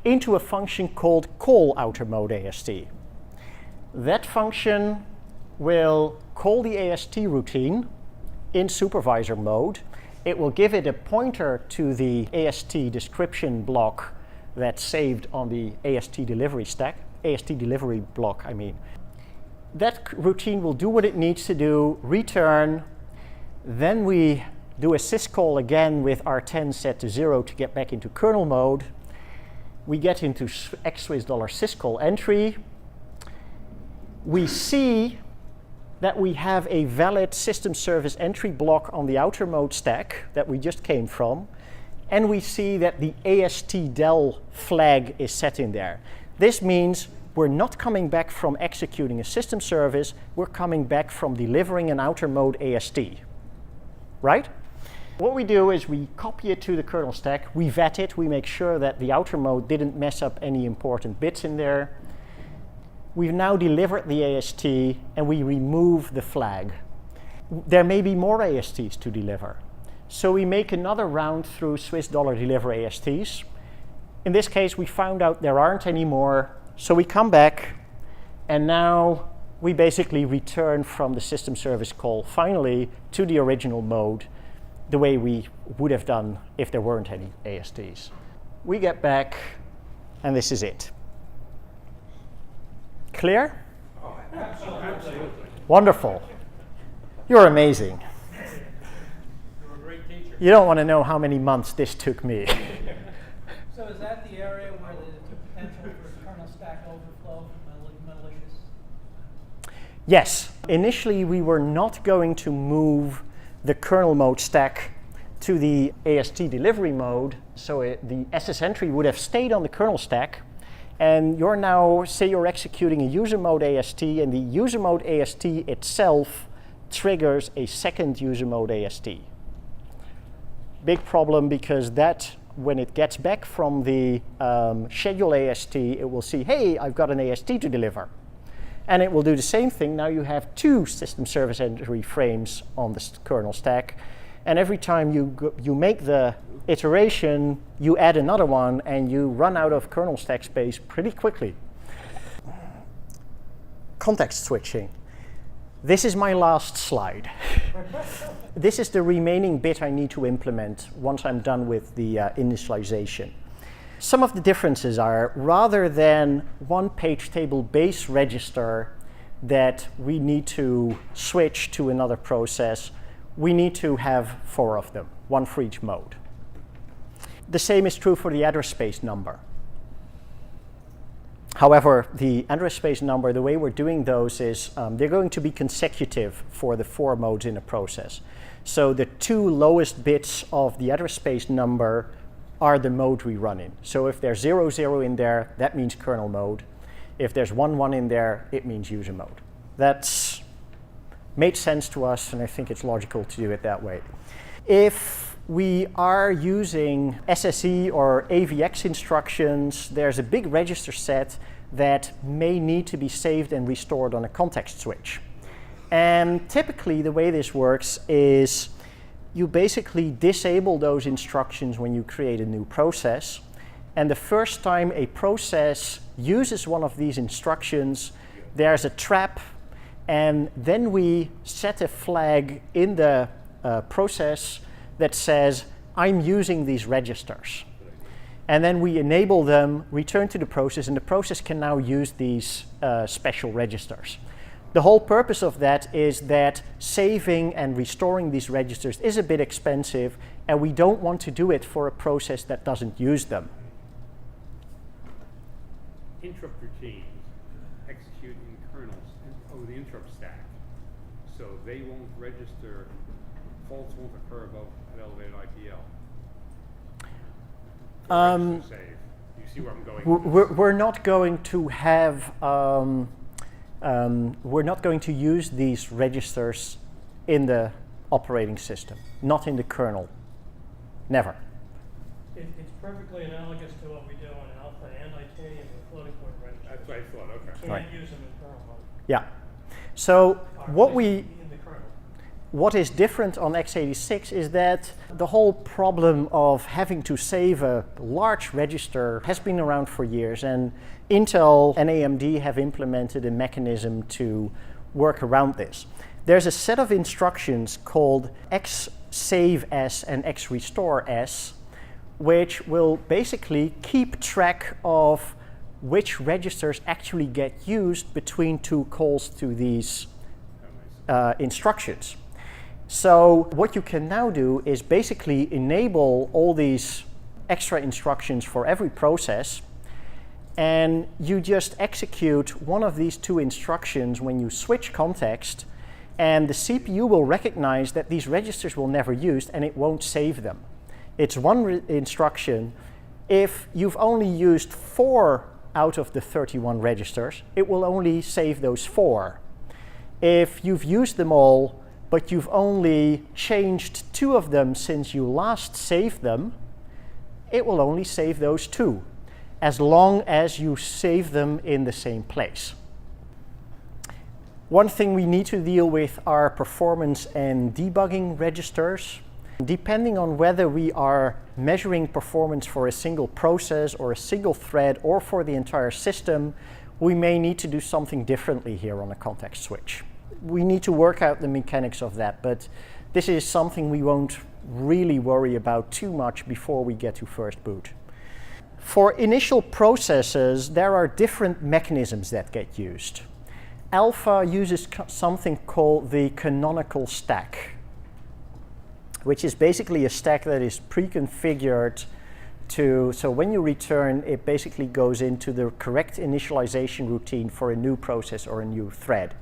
into a function called call outer mode AST. That function will call the AST routine in supervisor mode. It will give it a pointer to the AST description block that's saved on the AST delivery stack, AST delivery block, I mean. That routine will do what it needs to do, return, then we do a syscall again with R10 set to 0 to get back into kernel mode. We get into XSWIS $syscall entry. We see that we have a valid system service entry block on the outer mode stack that we just came from, and we see that the AST del flag is set in there. This means we're not coming back from executing a system service, we're coming back from delivering an outer mode AST, right? What we do is we copy it to the kernel stack, we vet it, we make sure that the outer mode didn't mess up any important bits in there. We've now delivered the AST and we remove the flag. There may be more ASTs to deliver. So we make another round through SWIS $deliver ASTs. In this case, we found out there aren't any more. So we come back and now we basically return from the system service call finally to the original mode the way we would have done if there weren't any ASTs. We get back and this is it. Clear? Oh, absolutely. Wonderful. You're amazing. You're a great teacher. You don't want to know how many months this took me. So is that the area where the potential for kernel stack overflow from malicious? Yes. Initially, we were not going to move the kernel mode stack to the AST delivery mode, so the SS entry would have stayed on the kernel stack. And you're now, say you're executing a user mode AST, and the user mode AST itself triggers a second user mode AST. Big problem because that, when it gets back from the schedule AST, it will see, hey, I've got an AST to deliver. And it will do the same thing. Now you have 2 system service entry frames on the kernel stack. And every time you make the iteration, you add another one, and you run out of kernel stack space pretty quickly. Context switching. This is my last slide. This is the remaining bit I need to implement once I'm done with the initialization. Some of the differences are, rather than one page table base register that we need to switch to another process, we need to have 4 of them, 1 for each mode. The same is true for the address space number. However, the address space number, the way we're doing those is they're going to be consecutive for the 4 modes in a process. So the 2 lowest bits of the address space number are the mode we run in. So if there's 0, 0 in there, that means kernel mode. If there's 1, 1 in there, it means user mode. That's made sense to us, and I think it's logical to do it that way. If we are using SSE or AVX instructions, there's a big register set that may need to be saved and restored on a context switch. And typically the way this works is you basically disable those instructions when you create a new process. And the first time a process uses one of these instructions, there's a trap, and then we set a flag in the process that says, I'm using these registers. And then we enable them, return to the process, and the process can now use these special registers. The whole purpose of that is that saving and restoring these registers is a bit expensive, and we don't want to do it for a process that doesn't use them. Interrupt routines execute in kernels over the interrupt stack, so they won't register, faults won't occur above an elevated IPL. Save. You see where I'm going? We're not going to have, we're not going to use these registers in the operating system, not in the kernel, never. It's perfectly analogous to what we do on Alpha and Itanium with floating point registers. That's what I thought, okay. You can't Right. use them in kernel mode. Yeah. So Or in the kernel. what is different on x86 is that the whole problem of having to save a large register has been around for years, and Intel and AMD have implemented a mechanism to work around this. There's a set of instructions called xSaveS and xRestoreS, which will basically keep track of which registers actually get used between 2 calls to these instructions. So what you can now do is basically enable all these extra instructions for every process, and you just execute one of these 2 instructions when you switch context, and the CPU will recognize that these registers were never used and it won't save them. It's one instruction. If you've only used 4 out of the 31 registers, it will only save those 4. If you've used them all, but you've only changed 2 of them since you last saved them, it will only save those 2, as long as you save them in the same place. One thing we need to deal with are performance and debugging registers. Depending on whether we are measuring performance for a single process or a single thread or for the entire system, we may need to do something differently here on a context switch. We need to work out the mechanics of that, but this is something we won't really worry about too much before we get to first boot. For initial processes, there are different mechanisms that get used. Alpha uses something called the canonical stack, which is basically a stack that is pre-configured to, so when you return, it basically goes into the correct initialization routine for a new process or a new thread.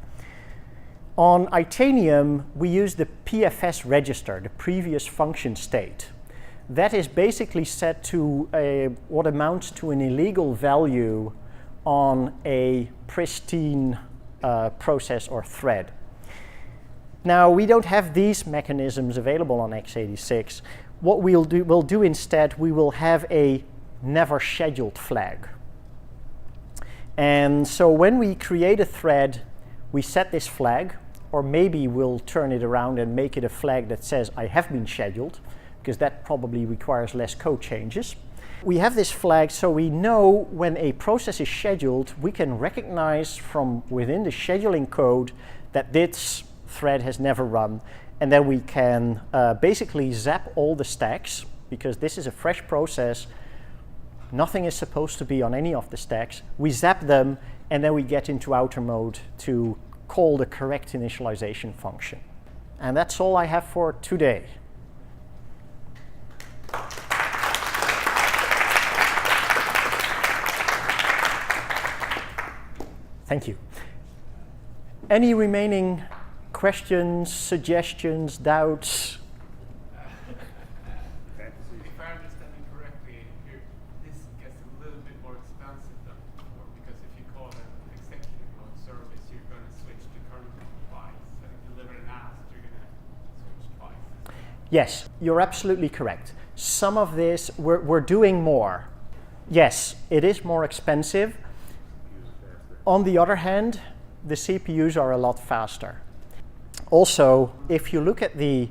On Itanium, we use the PFS register, the previous function state. That is basically set to what amounts to an illegal value on a pristine process or thread. Now, we don't have these mechanisms available on x86. What we'll do instead, we will have a never scheduled flag. And so when we create a thread, we set this flag, or maybe we'll turn it around and make it a flag that says I have been scheduled, because that probably requires less code changes. We have this flag so we know when a process is scheduled, we can recognize from within the scheduling code that this thread has never run, and then we can basically zap all the stacks, because this is a fresh process. Nothing is supposed to be on any of the stacks. We zap them, and then we get into outer mode to call the correct initialization function. And that's all I have for today. Thank you. Any remaining questions, suggestions, doubts? If I understand it correctly, this gets a little bit more expensive than before, because if you call an executive mode service, you're going to switch to kernel twice. And if you deliver an ask, you're going to switch twice. Yes, you're absolutely correct. Some of this, we're doing more. Yes, it is more expensive. On the other hand, the CPUs are a lot faster. Also, if you look at the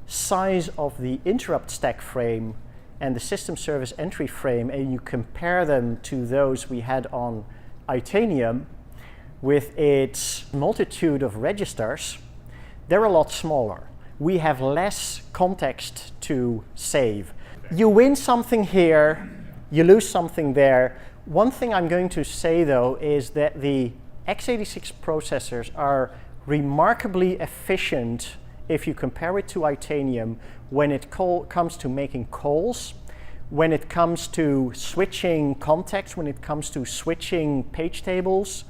size of the interrupt stack frame and the system service entry frame, and you compare them to those we had on Itanium with its multitude of registers, they're a lot smaller. We have less context to save. You win something here, you lose something there. One thing I'm going to say though is that the X86 processors are remarkably efficient if you compare it to Itanium when it comes to making calls, when it comes to switching context, when it comes to switching page tables.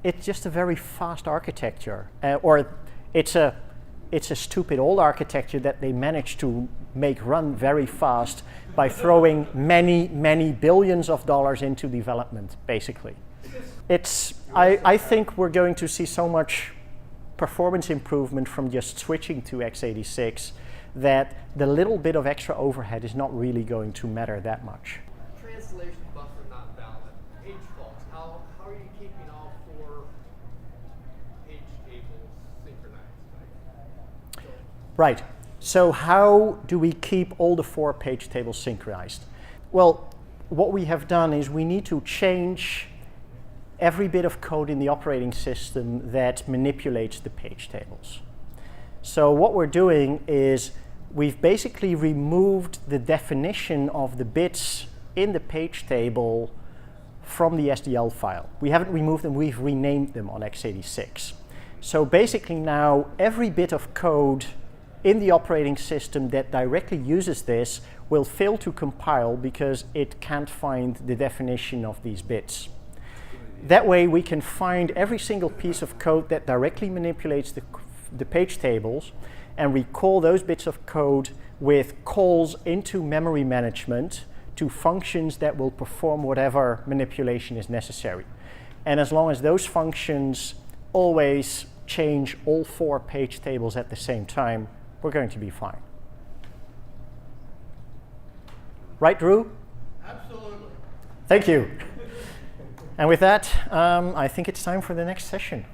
It's just a very fast architecture, or it's a stupid old architecture that they managed to make run very fast by throwing many billions of dollars into development, basically. I think we're going to see so much performance improvement from just switching to x86 that the little bit of extra overhead is not really going to matter that much. Translation buffer not valid. Page faults. How are you keeping all 4 page tables synchronized? Right. So how do we keep all the 4 page tables synchronized? Well, what we have done is we need to change every bit of code in the operating system that manipulates the page tables. So what we're doing is we've basically removed the definition of the bits in the page table from the SDL file. We haven't removed them, we've renamed them on x86. So basically now every bit of code in the operating system that directly uses this will fail to compile because it can't find the definition of these bits. That way we can find every single piece of code that directly manipulates the page tables and recall those bits of code with calls into memory management to functions that will perform whatever manipulation is necessary. And as long as those functions always change all 4 page tables at the same time, we're going to be fine. Right, Drew? Absolutely. Thank you. And with that, I think it's time for the next session.